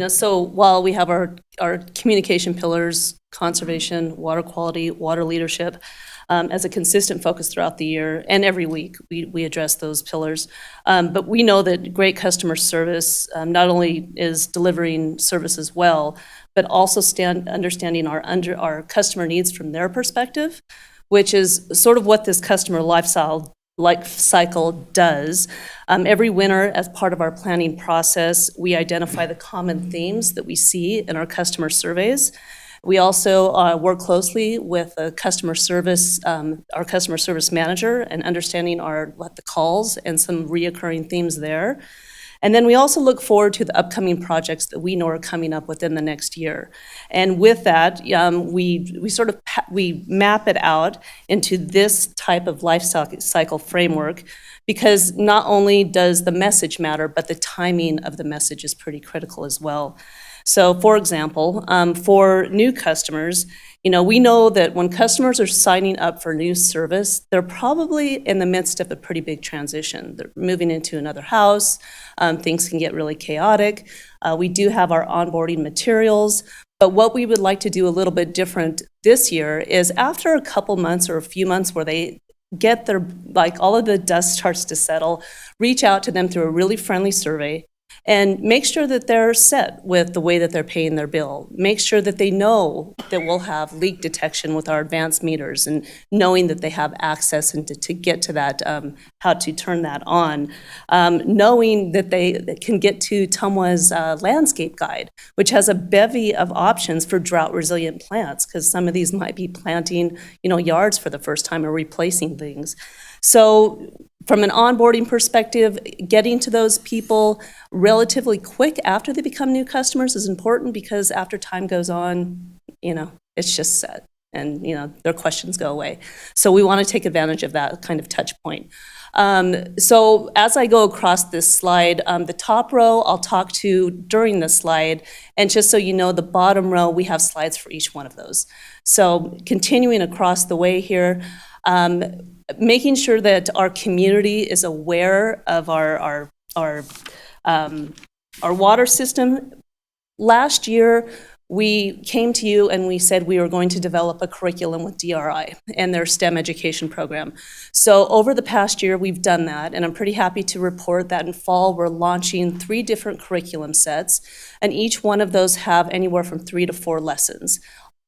So while we have our communication pillars, conservation, water quality, water leadership, as a consistent focus throughout the year and every week, we address those pillars. But we know that great customer service not only is delivering services well, but also understanding our customer needs from their perspective, which is sort of what this customer life cycle does. Every winter, as part of our planning process, we identify the common themes that we see in our customer surveys. We also work closely with our customer service manager and understanding the calls and some reoccurring themes there. And then we also look forward to the upcoming projects that we know are coming up within the next year. And with that, we map it out into this type of life cycle framework, because not only does the message matter, but the timing of the message is pretty critical as well. So, for example, for new customers, we know that when customers are signing up for new service, they're probably in the midst of a pretty big transition. They're moving into another house. Things can get really chaotic. We do have our onboarding materials, but what we would like to do a little bit different this year is after a couple months or a few months where they get all of the dust starts to settle, reach out to them through a really friendly survey, and make sure that they're set with the way that they're paying their bill. Make sure that they know that we'll have leak detection with our advanced meters, and knowing that they have access and to get to that, how to turn that on. Knowing that they can get to TMWA's landscape guide, which has a bevy of options for drought-resilient plants, because some of these might be planting, yards for the first time or replacing things. So from an onboarding perspective, getting to those people relatively quick after they become new customers is important, because after time goes on, it's just set and, their questions go away. So we want to take advantage of that kind of touch point. So as I go across this slide, the top row I'll talk to during the slide, and just so you know, the bottom row, we have slides for each one of those. So continuing across the way here, making sure that our community is aware of our water system. Last year, we came to you and we said we were going to develop a curriculum with DRI and their STEM education program. So over the past year, we've done that, and I'm pretty happy to report that in fall, we're launching 3 different curriculum sets, and each one of those have anywhere from 3 to 4 lessons.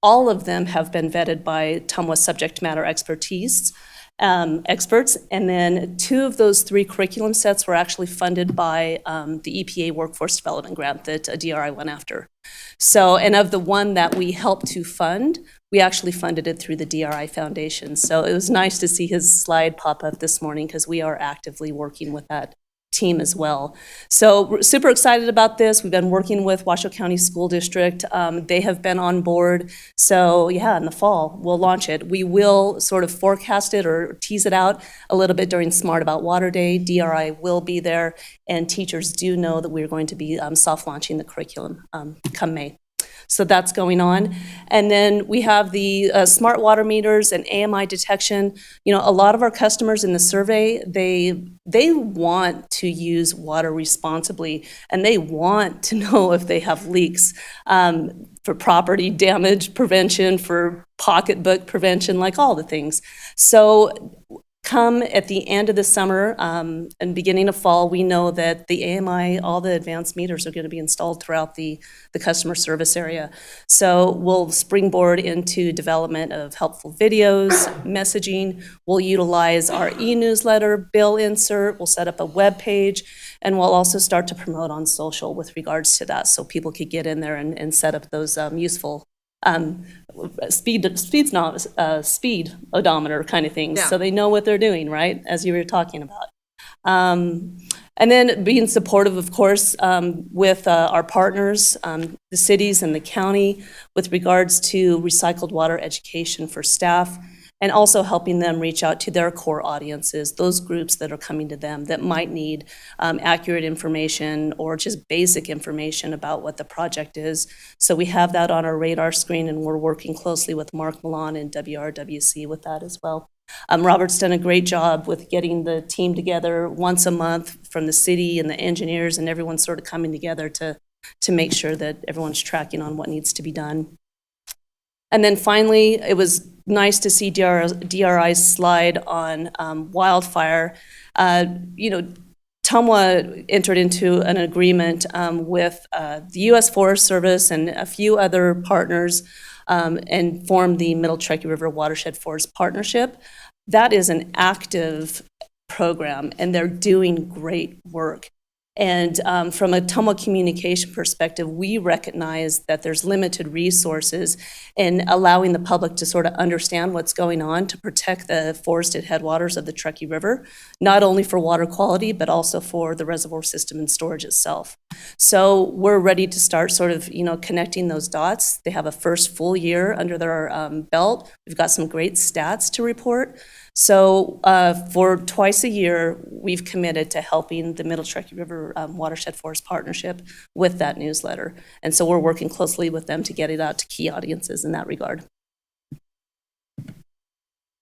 All of them have been vetted by TMWA subject matter experts, and then 2 of those 3 curriculum sets were actually funded by the EPA Workforce Development Grant that DRI went after. So, and of the one that we helped to fund, we actually funded it through the DRI Foundation. So it was nice to see his slide pop up this morning, because we are actively working with that team as well. So we're super excited about this. We've been working with Washoe County School District. They have been on board. So yeah, in the fall, we'll launch it. We will sort of forecast it or tease it out a little bit during Smart About Water Day. DRI will be there, and teachers do know that we're going to be soft launching the curriculum come May. So that's going on. And then we have the smart water meters and AMI detection. A lot of our customers in the survey, they want to use water responsibly, and they want to know if they have leaks, for property damage prevention, for pocketbook prevention, like all the things. So come at the end of the summer and beginning of fall, we know that the AMI, all the advanced meters are going to be installed throughout the customer service area. So we'll springboard into development of helpful videos, messaging. We'll utilize our e-newsletter, bill insert. We'll set up a web page, and we'll also start to promote on social with regards to that, so people could get in there and set up those useful speed odometer kind of things, so they know what they're doing, right, as you were talking about. And then being supportive, of course, with our partners, the cities and the county, with regards to recycled water education for staff, and also helping them reach out to their core audiences, those groups that are coming to them that might need accurate information or just basic information about what the project is. So we have that on our radar screen, and we're working closely with Mark Milan and WRWC with that as well. Robert's done a great job with getting the team together once a month from the city and the engineers, and everyone's sort of coming together to make sure that everyone's tracking on what needs to be done. And then finally, it was nice to see DRI's slide on wildfire. TMWA entered into an agreement with the U.S. Forest Service and a few other partners and formed the Middle Truckee River Watershed Forest Partnership. That is an active program, and they're doing great work. And from a TMWA communication perspective, we recognize that there's limited resources in allowing the public to sort of understand what's going on to protect the forested headwaters of the Truckee River, not only for water quality, but also for the reservoir system and storage itself. So we're ready to start sort of, connecting those dots. They have a first full year under their belt. We've got some great stats to report. So for twice a year, we've committed to helping the Middle Truckee River Watershed Forest Partnership with that newsletter. And so we're working closely with them to get it out to key audiences in that regard.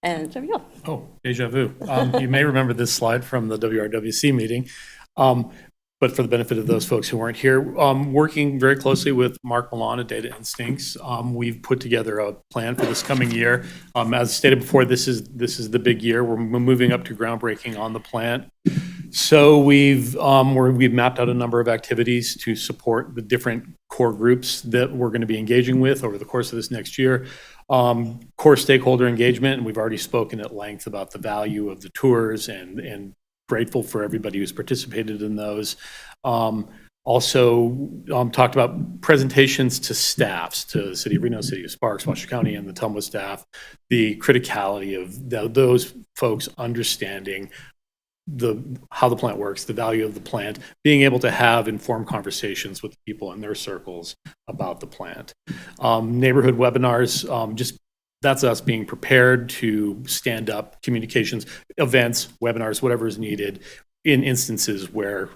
And there we go. Oh, deja vu. You may remember this slide from the WRWC meeting. But for the benefit of those folks who weren't here, working very closely with Mark Milan at Data Instincts, we've put together a plan for this coming year. As stated before, this is the big year. We're moving up to groundbreaking on the plant. So we've mapped out a number of activities to support the different core groups that we're going to be engaging with over the course of this next year. Core stakeholder engagement, and we've already spoken at length about the value of the tours and grateful for everybody who's participated in those. Also talked about presentations to staffs, to the City of Reno, City of Sparks, Washoe County, and the TMWA staff, the criticality of those folks understanding how the plant works, the value of the plant, being able to have informed conversations with people in their circles about the plant. Neighborhood webinars, that's us being prepared to stand up communications, events, webinars, whatever is needed in instances where,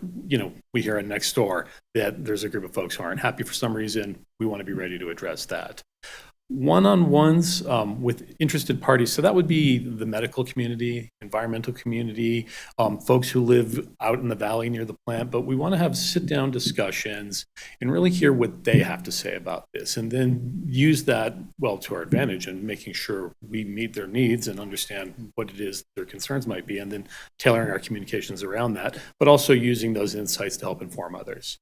we hear next door that there's a group of folks who aren't happy for some reason. We want to be ready to address that. One-on-ones with interested parties. So that would be the medical community, environmental community, folks who live out in the valley near the plant. But we want to have sit-down discussions and really hear what they have to say about this, and then use that, to our advantage and making sure we meet their needs and understand what it is their concerns might be, and then tailoring our communications around that, but also using those insights to help inform others.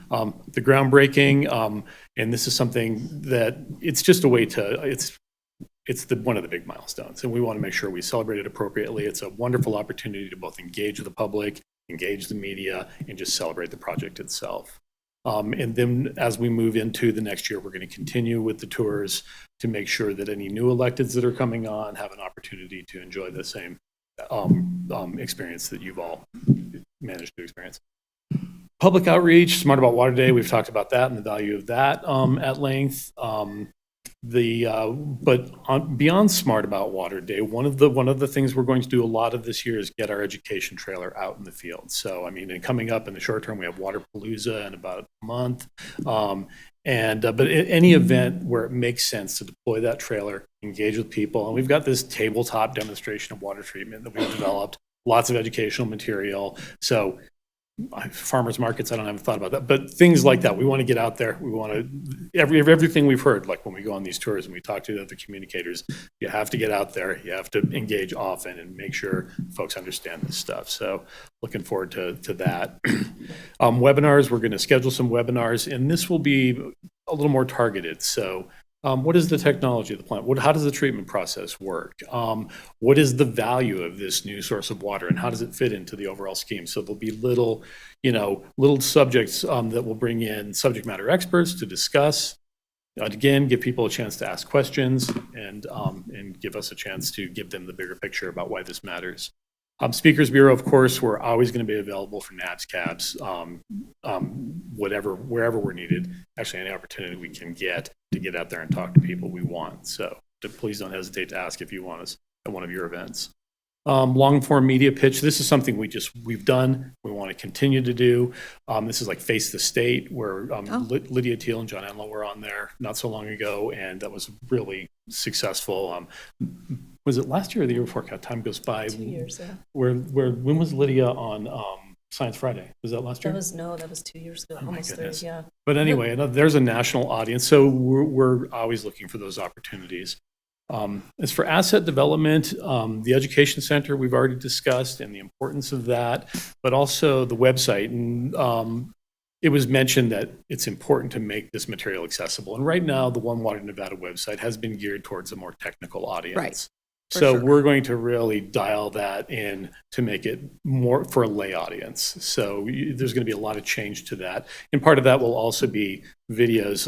The groundbreaking, and this is something that it's just a way to, it's one of the big milestones, and we want to make sure we celebrate it appropriately. It's a wonderful opportunity to both engage the public, engage the media, and just celebrate the project itself. And then as we move into the next year, we're going to continue with the tours to make sure that any new electeds that are coming on have an opportunity to enjoy the same experience that you've all managed to experience. Public outreach, Smart About Water Day, we've talked about that and the value of that at length. Beyond Smart About Water Day, one of the things we're going to do a lot of this year is get our education trailer out in the field. So, and coming up in the short term, we have Waterpalooza in about a month. But any event where it makes sense to deploy that trailer, engage with people, and we've got this tabletop demonstration of water treatment that we've developed, lots of educational material. So farmers markets, I haven't thought about that, but things like that. We want to get out there. We want to, everything we've heard, like when we go on these tours and we talk to the other communicators, you have to get out there. You have to engage often and make sure folks understand this stuff. So looking forward to that. Webinars, we're going to schedule some webinars, and this will be a little more targeted. So what is the technology of the plant? How does the treatment process work? What is the value of this new source of water, and how does it fit into the overall scheme? So there'll be little subjects that will bring in subject matter experts to discuss. Again, give people a chance to ask questions and give us a chance to give them the bigger picture about why this matters. Speakers Bureau, of course, we're always going to be available for NABS, CABs, wherever we're needed. Actually, any opportunity we can get to get out there and talk to people we want. So please don't hesitate to ask if you want us at one of your events. Long form media pitch. This is something we've done. We want to continue to do. This is like Face the State, where Lydia Teal and John Enlow were on there not so long ago, and that was really successful. Was it last year or the year before? God, time goes by. 2 years, yeah. When was Lydia on Science Friday? Was that last year? That was 2 years ago, almost 3, yeah. But anyway, there's a national audience, so we're always looking for those opportunities. As for asset development, the Education Center we've already discussed and the importance of that, but also the website. And it was mentioned that it's important to make this material accessible. And right now, the One Water Nevada website has been geared towards a more technical audience. Right. So we're going to really dial that in to make it more for a lay audience. So there's going to be a lot of change to that. And part of that will also be videos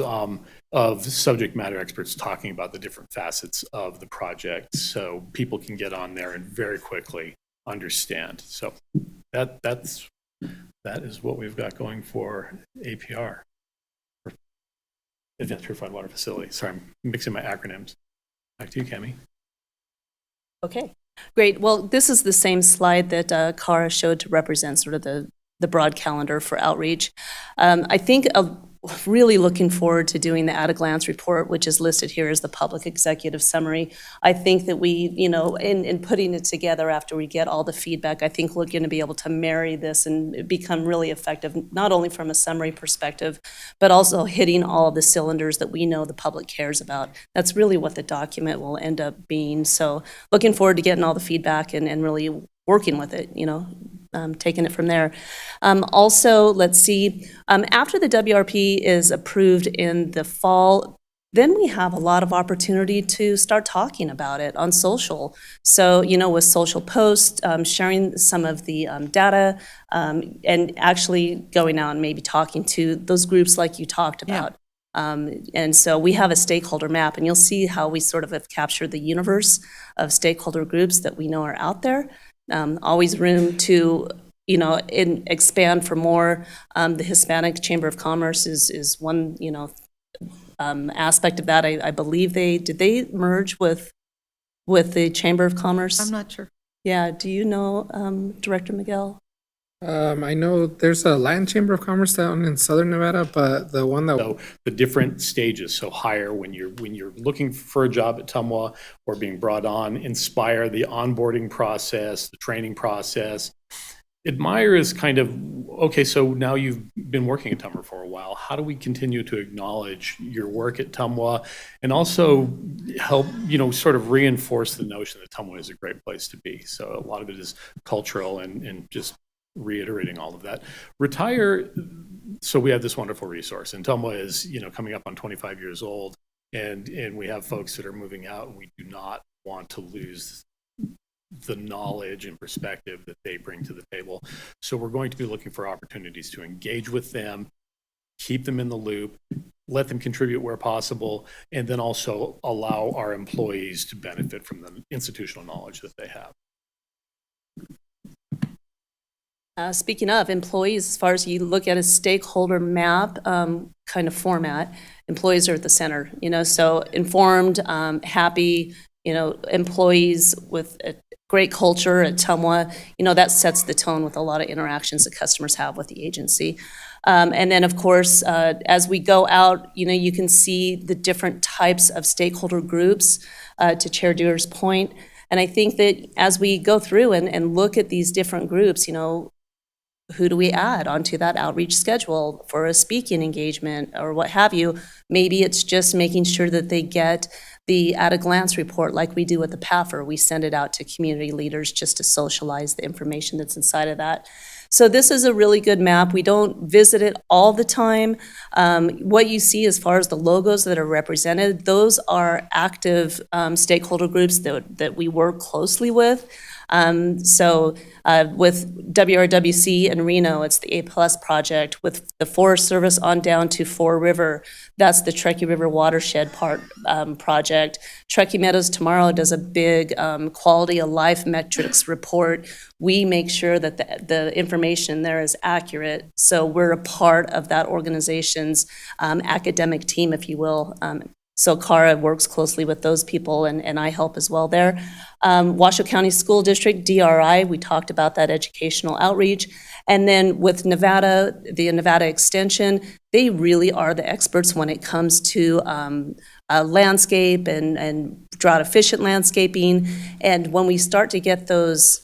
of subject matter experts talking about the different facets of the project, so people can get on there and very quickly understand. So that is what we've got going for APR, Advanced Purified Water Facility. Sorry, I'm mixing my acronyms. Back to you, Cami. Okay, great. Well, this is the same slide that Cara showed to represent sort of the broad calendar for outreach. I think really looking forward to doing the at-a-glance report, which is listed here as the public executive summary. I think that we, in putting it together after we get all the feedback, I think we're going to be able to marry this and become really effective, not only from a summary perspective, but also hitting all of the cylinders that we know the public cares about. That's really what the document will end up being. So looking forward to getting all the feedback and really working with it, taking it from there. Also, let's see, after the WRP is approved in the fall, then we have a lot of opportunity to start talking about it on social. So, with social posts, sharing some of the data, and actually going out and maybe talking to those groups like you talked about. And so we have a stakeholder map, and you'll see how we sort of have captured the universe of stakeholder groups that we know are out there. Always room to, expand for more. The Hispanic Chamber of Commerce is one, aspect of that. I believe did they merge with the Chamber of Commerce? I'm not sure. Yeah, do you know, Director Miguel? I know there's a Latin Chamber of Commerce down in Southern Nevada, but the one that So the different stages, so hire when you're looking for a job at TMWA or being brought on, inspire the onboarding process, the training process. Admire is kind of, okay, so now you've been working at TMWA for a while. How do we continue to acknowledge your work at TMWA and also help, sort of reinforce the notion that TMWA is a great place to be? So a lot of it is cultural and just reiterating all of that. Retire, so we have this wonderful resource, and TMWA is, coming up on 25 years old, and we have folks that are moving out, and we do not want to lose the knowledge and perspective that they bring to the table. So we're going to be looking for opportunities to engage with them, keep them in the loop, let them contribute where possible, and then also allow our employees to benefit from the institutional knowledge that they have. Speaking of employees, as far as you look at a stakeholder map kind of format, employees are at the center, so informed, happy, employees with a great culture at TMWA, that sets the tone with a lot of interactions that customers have with the agency. And then, of course, as we go out, you can see the different types of stakeholder groups, to Chair Deere's point. And I think that as we go through and look at these different groups, who do we add onto that outreach schedule for a speaking engagement or what have you? Maybe it's just making sure that they get the at-a-glance report like we do with the PAFR. We send it out to community leaders just to socialize the information that's inside of that. So this is a really good map. We don't visit it all the time. What you see as far as the logos that are represented, those are active stakeholder groups that we work closely with. So with WRWC in Reno, it's the A+ project. With the Forest Service on down to Fore River, that's the Truckee River Watershed project. Truckee Meadows tomorrow does a big quality of life metrics report. We make sure that the information there is accurate. So we're a part of that organization's academic team, if you will. So Cara works closely with those people, and I help as well there. Washoe County School District, DRI, we talked about that educational outreach. And then with Nevada, the Nevada Extension, they really are the experts when it comes to landscape and drought-efficient landscaping. And when we start to get those,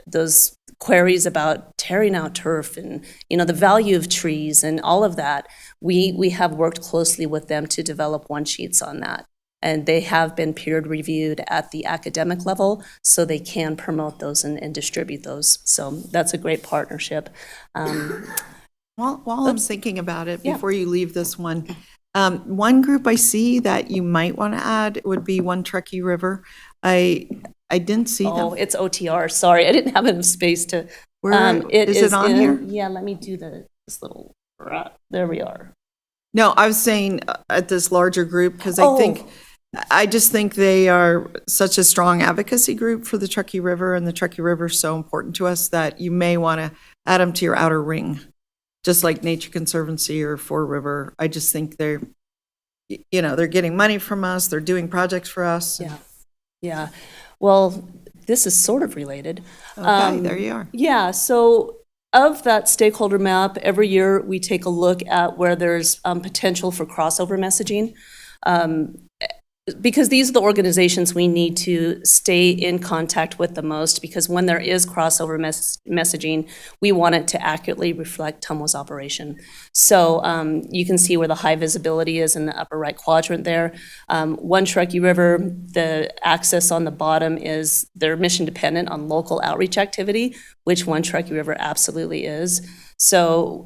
those queries about tearing out turf and, the value of trees and all of that, we have worked closely with them to develop one-sheets on that. And they have been peer-reviewed at the academic level, so they can promote those and distribute those. So that's a great partnership. While I'm thinking about it, Yeah. before you leave this one, one group I see that you might want to add would be One Truckee River. I didn't see them. Oh, it's OTR. Sorry, I didn't have enough space to. Where is it on here? Yeah, let me do this little. There we are. No, I was saying at this larger group, because Oh. I just think they are such a strong advocacy group for the Truckee River, and the Truckee River is so important to us that you may want to add them to your outer ring, just like Nature Conservancy or Fore River. I just think they're getting money from us, they're doing projects for us. Yeah. Well, this is sort of related. Okay, there you are. Yeah, so of that stakeholder map, every year we take a look at where there's potential for crossover messaging. Because these are the organizations we need to stay in contact with the most, because when there is crossover messaging, we want it to accurately reflect TMWA's operation. So you can see where the high visibility is in the upper right quadrant there. One Truckee River, the access on the bottom is they're mission dependent on local outreach activity, which One Truckee River absolutely is. So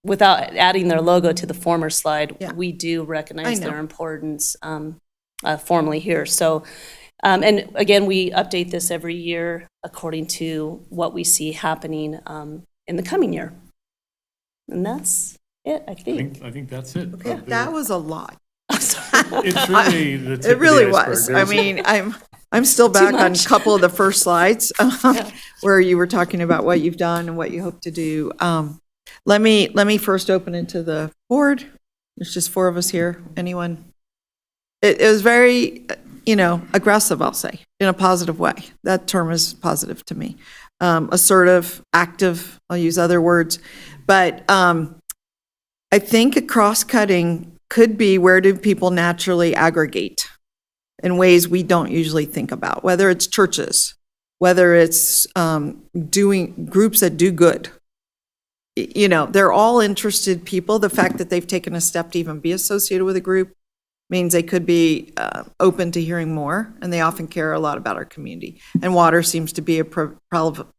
without adding their logo to the former slide, we do recognize their importance formally here. So, and again, we update this every year according to what we see happening in the coming year. And that's it, I think. I think that's it. Okay, that was a lot. It's really the tip It really of the iceberg. was. I mean, I'm still back on a couple of the first slides where you were talking about what you've done and what you hope to do. Let me first open it to the board. There's just 4 of us here. Anyone? It was very, aggressive, I'll say, in a positive way. That term is positive to me. Assertive, active, I'll use other words. But I think a cross-cutting could be, where do people naturally aggregate in ways we don't usually think about, whether it's churches, whether it's doing groups that do good. They're all interested people. The fact that they've taken a step to even be associated with a group means they could be open to hearing more, and they often care a lot about our community. And water seems to be a prevalent,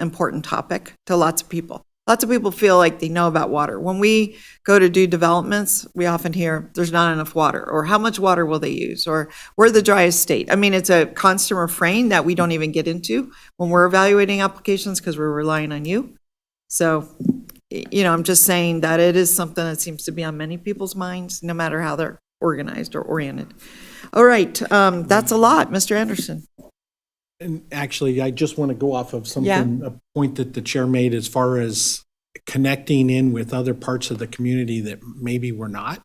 important topic to lots of people. Lots of people feel like they know about water. When we go to do developments, we often hear there's not enough water, or how much water will they use, or we're the driest state. I mean, it's a constant refrain that we don't even get into when we're evaluating applications because we're relying on you. So, I'm just saying that it is something that seems to be on many people's minds, no matter how they're organized or oriented. All right, that's a lot, Mr. Anderson. And actually, I just want to go off of something, a point that the chair made as far as connecting in with other parts of the community that maybe we're not.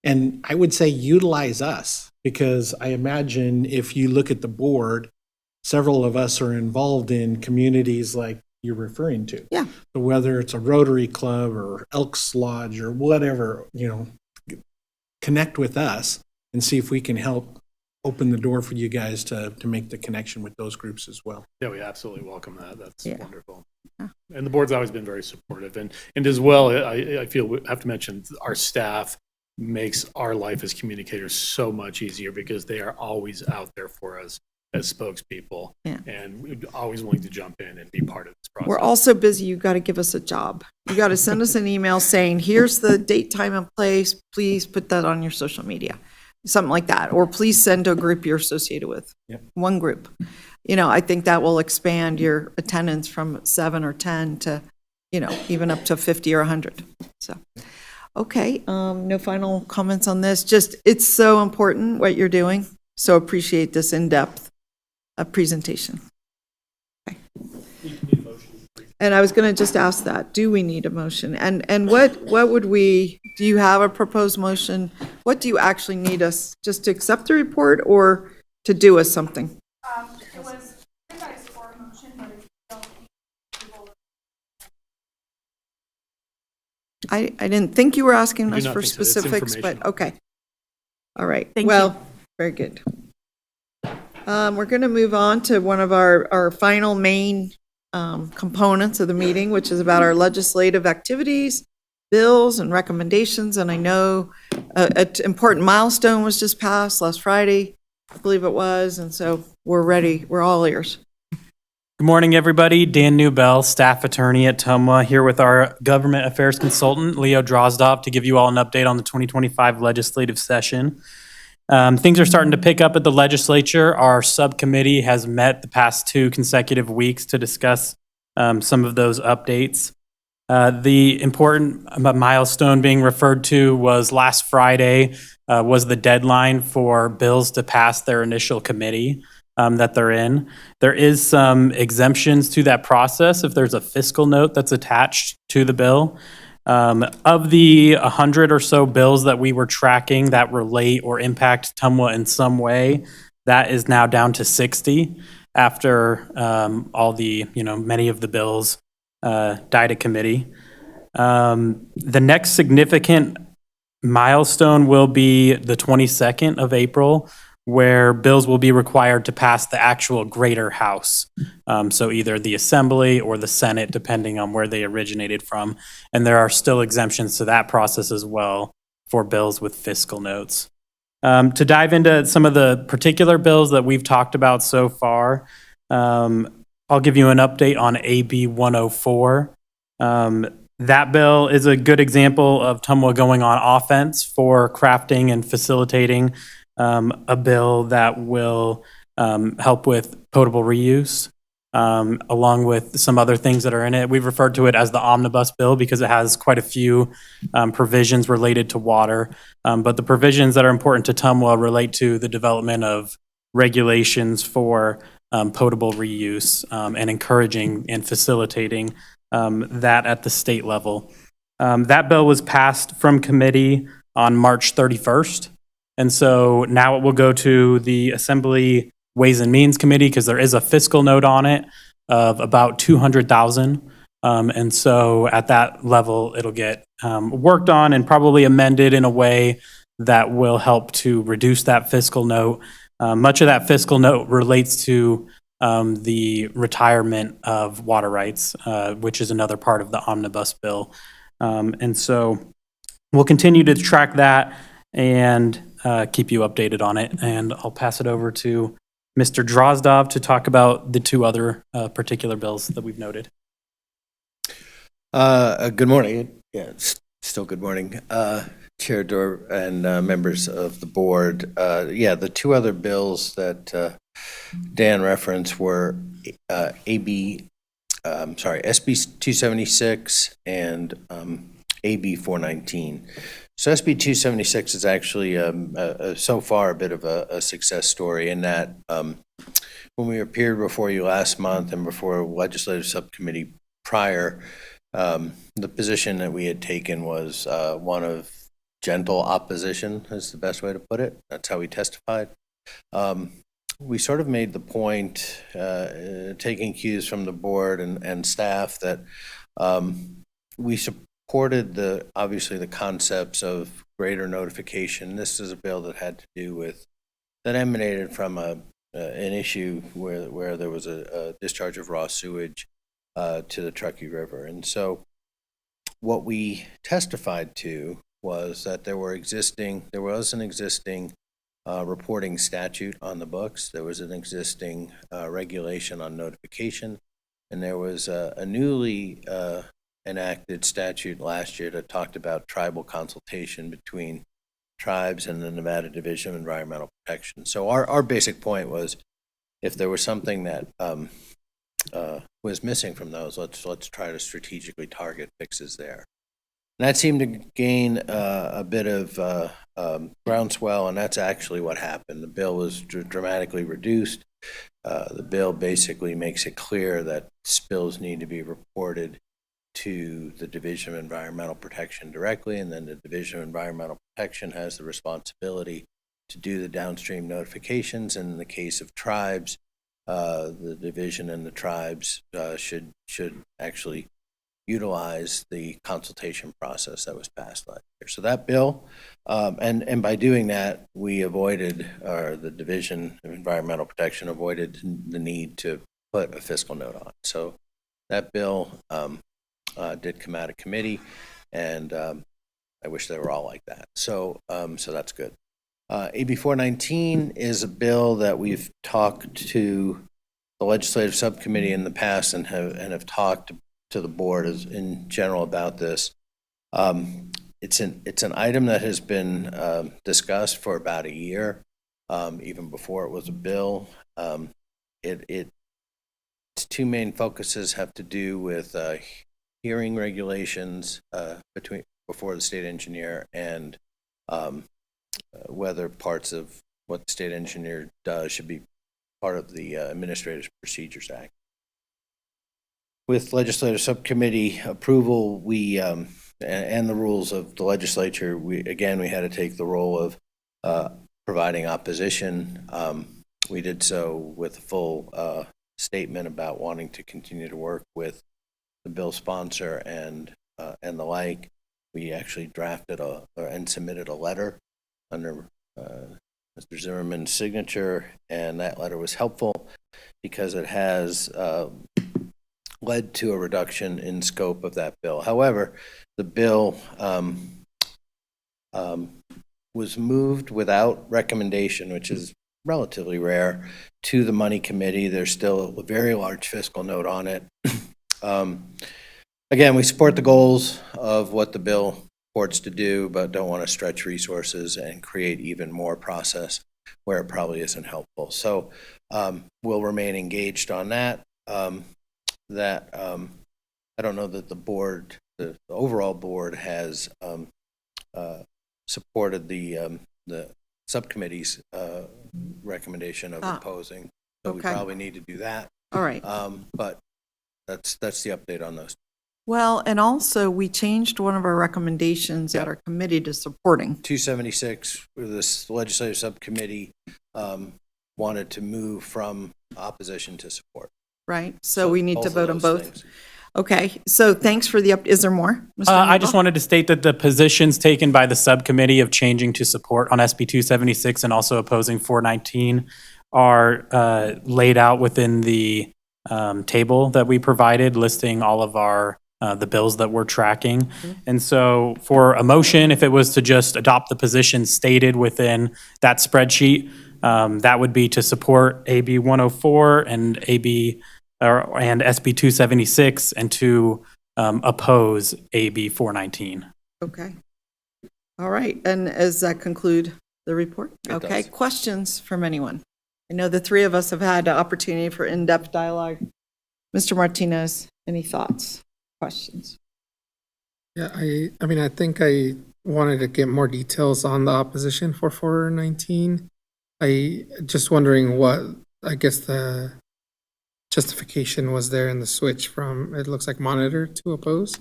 And I would say utilize us, because I imagine if you look at the board, several of us are involved in communities like you're referring to. Yeah. So whether it's a Rotary Club or Elks Lodge or whatever, connect with us and see if we can help open the door for you guys to make the connection with those groups as well. Yeah, we absolutely welcome that. That's Yeah. wonderful. And the board's always been very supportive. And as well, I feel we have to mention our staff makes our life as communicators so much easier because they are always out there for us as spokespeople. Yeah. And we're always willing to jump in and be part of this process. We're all so busy, you got to give us a job. You got to send us an email saying, here's the date, time, and place. Please put that on your social media. Something like that. Or please send to a group you're associated with. Yep. One group. You know, I think that will expand your attendance from 7 or 10 to, you know, even up to 50 or 100. So, okay, no final comments on this. Just, it's so important what you're doing. So appreciate this in-depth presentation. Okay. And I was going to just ask that, do we need a motion? And what would we, do you have a proposed motion? What do you actually need us, just to accept the report or to do us something? It was advised for a motion, but if you don't need approval. I didn't think you were asking I do us not for think so. It's specifics, but informational. okay. All right. Thank Well, you. very good. We're going to move on to one of our final main components of the meeting, which is about our legislative activities, bills, and recommendations. And I know an important milestone was just passed last Friday, I believe it was, and so we're ready. We're all ears. Good morning, everybody. Dan Newbell, staff attorney at TMWA, here with our government affairs consultant, Leo Drozdov, to give you all an update on the 2025 legislative session. Things are starting to pick up at the legislature. Our subcommittee has met the past 2 consecutive weeks to discuss some of those updates. The important milestone being referred to was last Friday was the deadline for bills to pass their initial committee that they're in. There is some exemptions to that process if there's a fiscal note that's attached to the bill. Of the 100 or so bills that we were tracking that relate or impact TMWA in some way, that is now down to 60 after all the, many of the bills died at committee. The next significant milestone will be the 22nd of April, where bills will be required to pass the actual greater House. So either the Assembly or the Senate, depending on where they originated from. And there are still exemptions to that process as well for bills with fiscal notes. To dive into some of the particular bills that we've talked about so far, I'll give you an update on AB 104. That bill is a good example of TMWA going on offense for crafting and facilitating a bill that will help with potable reuse, along with some other things that are in it. We've referred to it as the omnibus bill because it has quite a few provisions related to water. But the provisions that are important to TMWA relate to the development of regulations for potable reuse and encouraging and facilitating that at the state level. That bill was passed from committee on March 31st. And so now it will go to the Assembly Ways and Means Committee because there is a fiscal note on it of about $200,000. And so at that level, it'll get worked on and probably amended in a way that will help to reduce that fiscal note. Much of that fiscal note relates to the retirement of water rights, which is another part of the omnibus bill. And so we'll continue to track that and keep you updated on it. And I'll pass it over to Mr. Drozdov to talk about the 2 other particular bills that we've noted. Good morning. Yeah, it's still good morning. Chair Dor and members of the board. The 2 other bills that Dan referenced were SB 276 and AB 419. So SB 276 is actually so far a bit of a success story in that when we appeared before you last month and before legislative subcommittee prior, the position that we had taken was one of gentle opposition, is the best way to put it. That's how we testified. We sort of made the point, taking cues from the board and staff, that we supported obviously the concepts of greater notification. This is a bill that had to do with that emanated from an issue where there was a discharge of raw sewage to the Truckee River. And so what we testified to was that there was an existing reporting statute on the books. There was an existing regulation on notification, and there was a newly enacted statute last year that talked about tribal consultation between tribes and the Nevada Division of Environmental Protection. So our basic point was, if there was something that was missing from those, let's try to strategically target fixes there. And that seemed to gain a bit of groundswell, and that's actually what happened. The bill was dramatically reduced. The bill basically makes it clear that spills need to be reported to the Division of Environmental Protection directly, and then the Division of Environmental Protection has the responsibility to do the downstream notifications. And in the case of tribes, the division and the tribes should actually utilize the consultation process that was passed last year. So that bill, and by doing that, we avoided, or the Division of Environmental Protection avoided the need to put a fiscal note on. So that bill did come out of committee, and I wish they were all like that. So that's good. AB 419 is a bill that we've talked to the legislative subcommittee in the past and have talked to the board in general about this. It's an item that has been discussed for about a year, even before it was a bill. Its two main focuses have to do with hearing regulations before the state engineer, and whether parts of what the state engineer does should be part of the Administrative Procedures Act. With legislative subcommittee approval, we and the rules of the legislature, we had to take the role of providing opposition. We did so with a full statement about wanting to continue to work with the bill sponsor and the like. We actually drafted and submitted a letter under Mr. Zimmerman's signature, and that letter was helpful because it has led to a reduction in scope of that bill. However, the bill was moved without recommendation, which is relatively rare, to the Money Committee. There's still a very large fiscal note on it. Again, we support the goals of what the bill purports to do, but don't want to stretch resources and create even more process where it probably isn't helpful. So we'll remain engaged on that. I don't know that the overall board has supported the subcommittee's recommendation of opposing. So we probably need to do that. All right. But that's the update on those. Well, and also we changed one of our recommendations at our committee to supporting. 276, this legislative subcommittee wanted to move from opposition to support. Right, so we need to vote on both. Things. Okay, so thanks for the is there more? Mr. I just Newell? wanted to state that the positions taken by the subcommittee of changing to support on SB 276 and also opposing 419 are laid out within the table that we provided, listing all of our the bills that we're tracking. And so for a motion, if it was to just adopt the position stated within that spreadsheet, that would be to support AB 104 and and SB 276, and to oppose AB 419. Okay. All right, and does that conclude the report? Okay, does. questions from anyone? I know the three of us have had the opportunity for in-depth dialogue. Mr. Martinez, any thoughts, questions? Yeah, I mean, I think I wanted to get more details on the opposition for 419. I just wondering what, I guess, the justification was there in the switch from, it looks like monitor to oppose,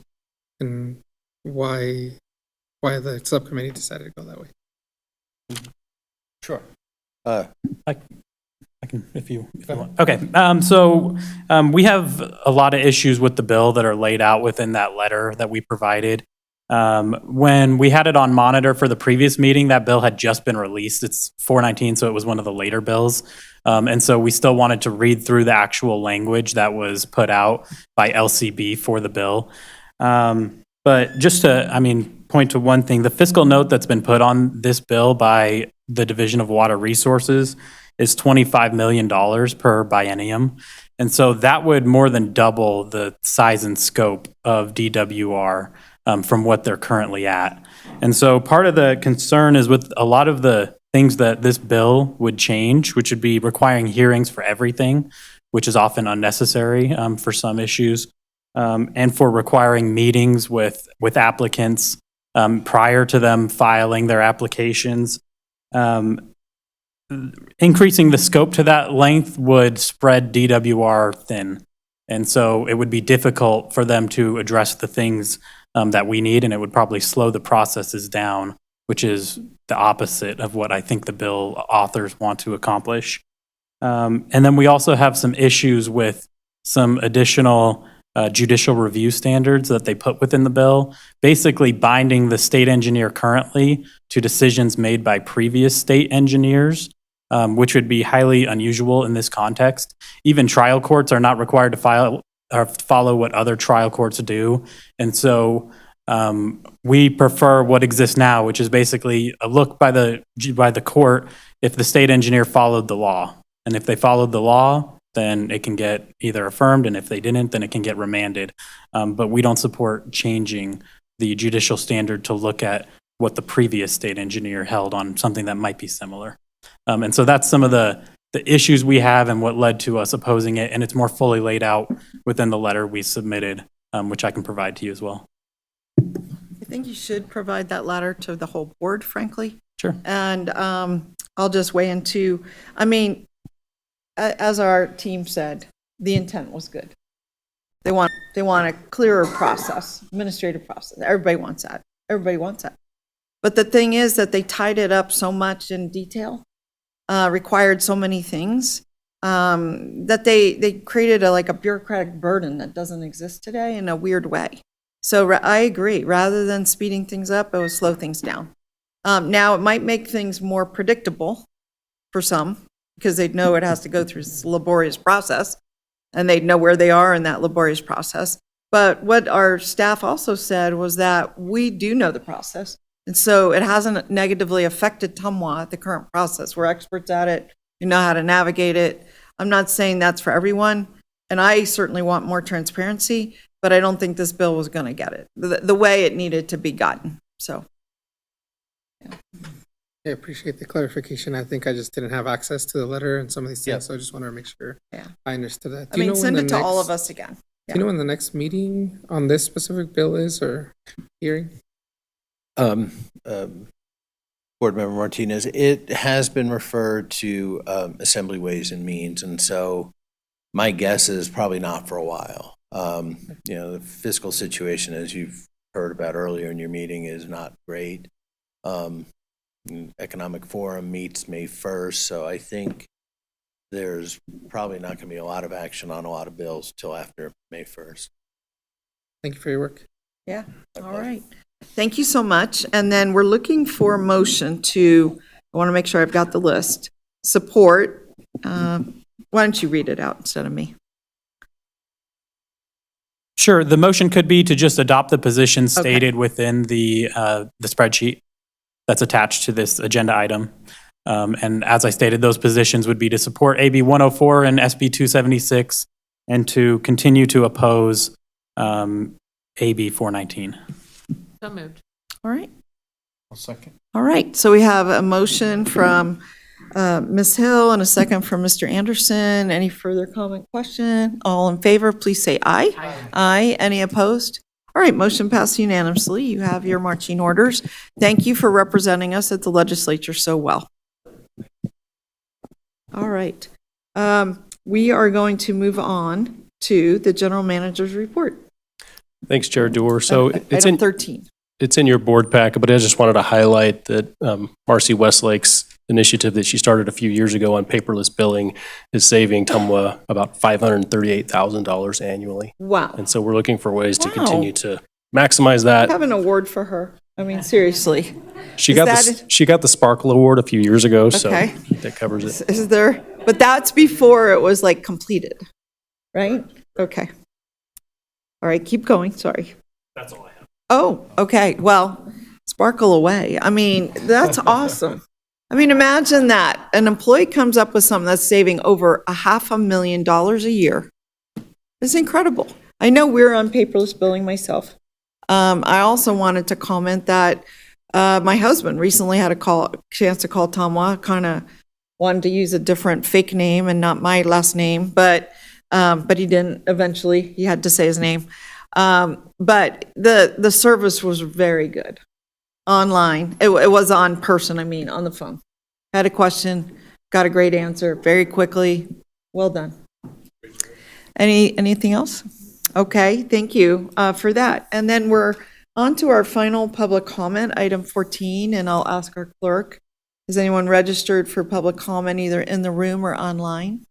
and why the subcommittee decided to go that way. Sure. I can, if you want. Okay, so we have a lot of issues with the bill that are laid out within that letter that we provided. When we had it on monitor for the previous meeting, that bill had just been released. It's 419, so it was one of the later bills. And so we still wanted to read through the actual language that was put out by LCB for the bill. But just to, point to one thing, the fiscal note that's been put on this bill by the Division of Water Resources is $25 million per biennium. And so that would more than double the size and scope of DWR from what they're currently at. And so part of the concern is with a lot of the things that this bill would change, which would be requiring hearings for everything, which is often unnecessary for some issues, and for requiring meetings with applicants prior to them filing their applications. Increasing the scope to that length would spread DWR thin. And so it would be difficult for them to address the things that we need, and it would probably slow the processes down, which is the opposite of what I think the bill authors want to accomplish. And then we also have some issues with some additional judicial review standards that they put within the bill, basically binding the state engineer currently to decisions made by previous state engineers, which would be highly unusual in this context. Even trial courts are not required to follow what other trial courts do. And so we prefer what exists now, which is basically a look by the court if the state engineer followed the law. And if they followed the law, then it can get either affirmed, and if they didn't, then it can get remanded. But we don't support changing the judicial standard to look at what the previous state engineer held on something that might be similar. And so that's some of the issues we have and what led to us opposing it, and it's more fully laid out within the letter we submitted, which I can provide to you as well. I think you should provide that letter to the whole board, frankly. Sure. And I'll just weigh in too. As our team said, the intent was good. They want a clearer process, administrative process. Everybody wants that. Everybody wants that. But the thing is that they tied it up so much in detail, required so many things, that they created a bureaucratic burden that doesn't exist today in a weird way. So I agree. Rather than speeding things up, it would slow things down. Now, it might make things more predictable for some, because they'd know it has to go through this laborious process, and they'd know where they are in that laborious process. But what our staff also said was that we do know the process, and so it hasn't negatively affected TMWA, the current process. We're experts at it. We know how to navigate it. I'm not saying that's for everyone, and I certainly want more transparency, but I don't think this bill was going to get it the way it needed to be gotten. So, yeah. I appreciate the clarification. I think I just didn't have access to the letter and some of these things, so I just wanted to make sure I understood that. Send it to all of us again. Do you know when the next meeting on this specific bill is, or hearing? Board Member Martinez, it has been referred to Assembly Ways and Means, and so my guess is probably not for a while. The fiscal situation, as you've heard about earlier in your meeting, is not great. Economic Forum meets May 1st, so I think there's probably not going to be a lot of action on a lot of bills till after May 1st. Thank you for your work. Yeah, all right. Thank you so much. And then we're looking for a motion to, I want to make sure I've got the list, support. Why don't you read it out instead of me? Sure. The motion could be to just adopt the position stated within the spreadsheet that's attached to this agenda item. And as I stated, those positions would be to support AB 104 and SB 276 and to continue to oppose AB 419. So moved. All right. I'll second. All right. So we have a motion from Ms. Hill and a second from Mr. Anderson. Any further comment, question? All in favor, please say aye. Aye. Aye. Any opposed? All right, motion passed unanimously. You have your marching orders. Thank you for representing us at the legislature so well. All right. We are going to move on to the general manager's report. Thanks, Chair Doer. So it's Item in 13. It's in your board packet, but I just wanted to highlight that Marcy Westlake's initiative that she started a few years ago on paperless billing is saving TMWA about $538,000 annually. Wow. And so we're looking for ways to continue to maximize I that. have an award for her. I mean, seriously. She Is got that- she got the Sparkle Award a few years ago, so Okay. that covers it. Is there, but that's before it was like completed, right? Okay. All right, keep going, sorry. That's all I have. Oh, okay, well, sparkle away. I mean, that's awesome. I mean, imagine that. An employee comes up with something that's saving over $500,000 a year. It's incredible. I know we're on paperless billing myself. I also wanted to comment that my husband recently had a chance to call TMWA, kind of wanted to use a different fake name and not my last name, but he didn't eventually. He had to say his name. But the service was very good online. It was on person, I mean, on the phone. Had a question, got a great answer very quickly. Well done. Anything else? Okay, thank you for that. And then we're on to our final public comment, item 14, and I'll ask our clerk, is anyone registered for public comment either in the room or online?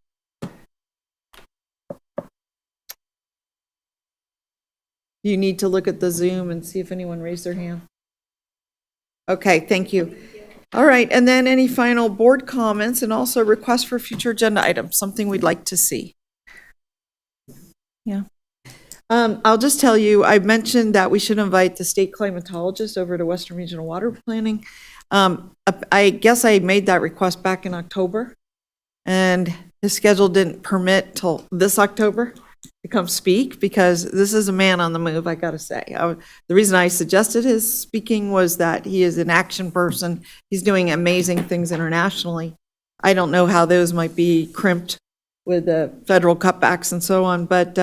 You need to look at the Zoom and see if anyone raised their hand. Okay, thank you. All right, and then any final board comments and also requests for future agenda items, something we'd like to see. Yeah. I'll just tell you, I mentioned that we should invite the state climatologist over to Western Regional Water Planning. I guess I made that request back in October, and his schedule didn't permit till this October to come speak, because this is a man on the move, I gotta say. The reason I suggested his speaking was that he is an action person. He's doing amazing things internationally. I don't know how those might be crimped with the federal cutbacks and so on, but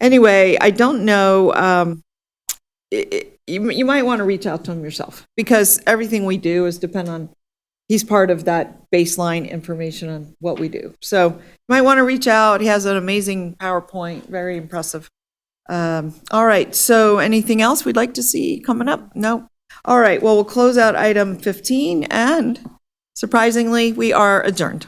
anyway, I don't know. You might want to reach out to him yourself, because everything we do is depend on, he's part of that baseline information on what we do. So you might want to reach out. He has an amazing PowerPoint, very impressive. All right, so anything else we'd like to see coming up? No? All right, well, we'll close out item 15, and surprisingly, we are adjourned.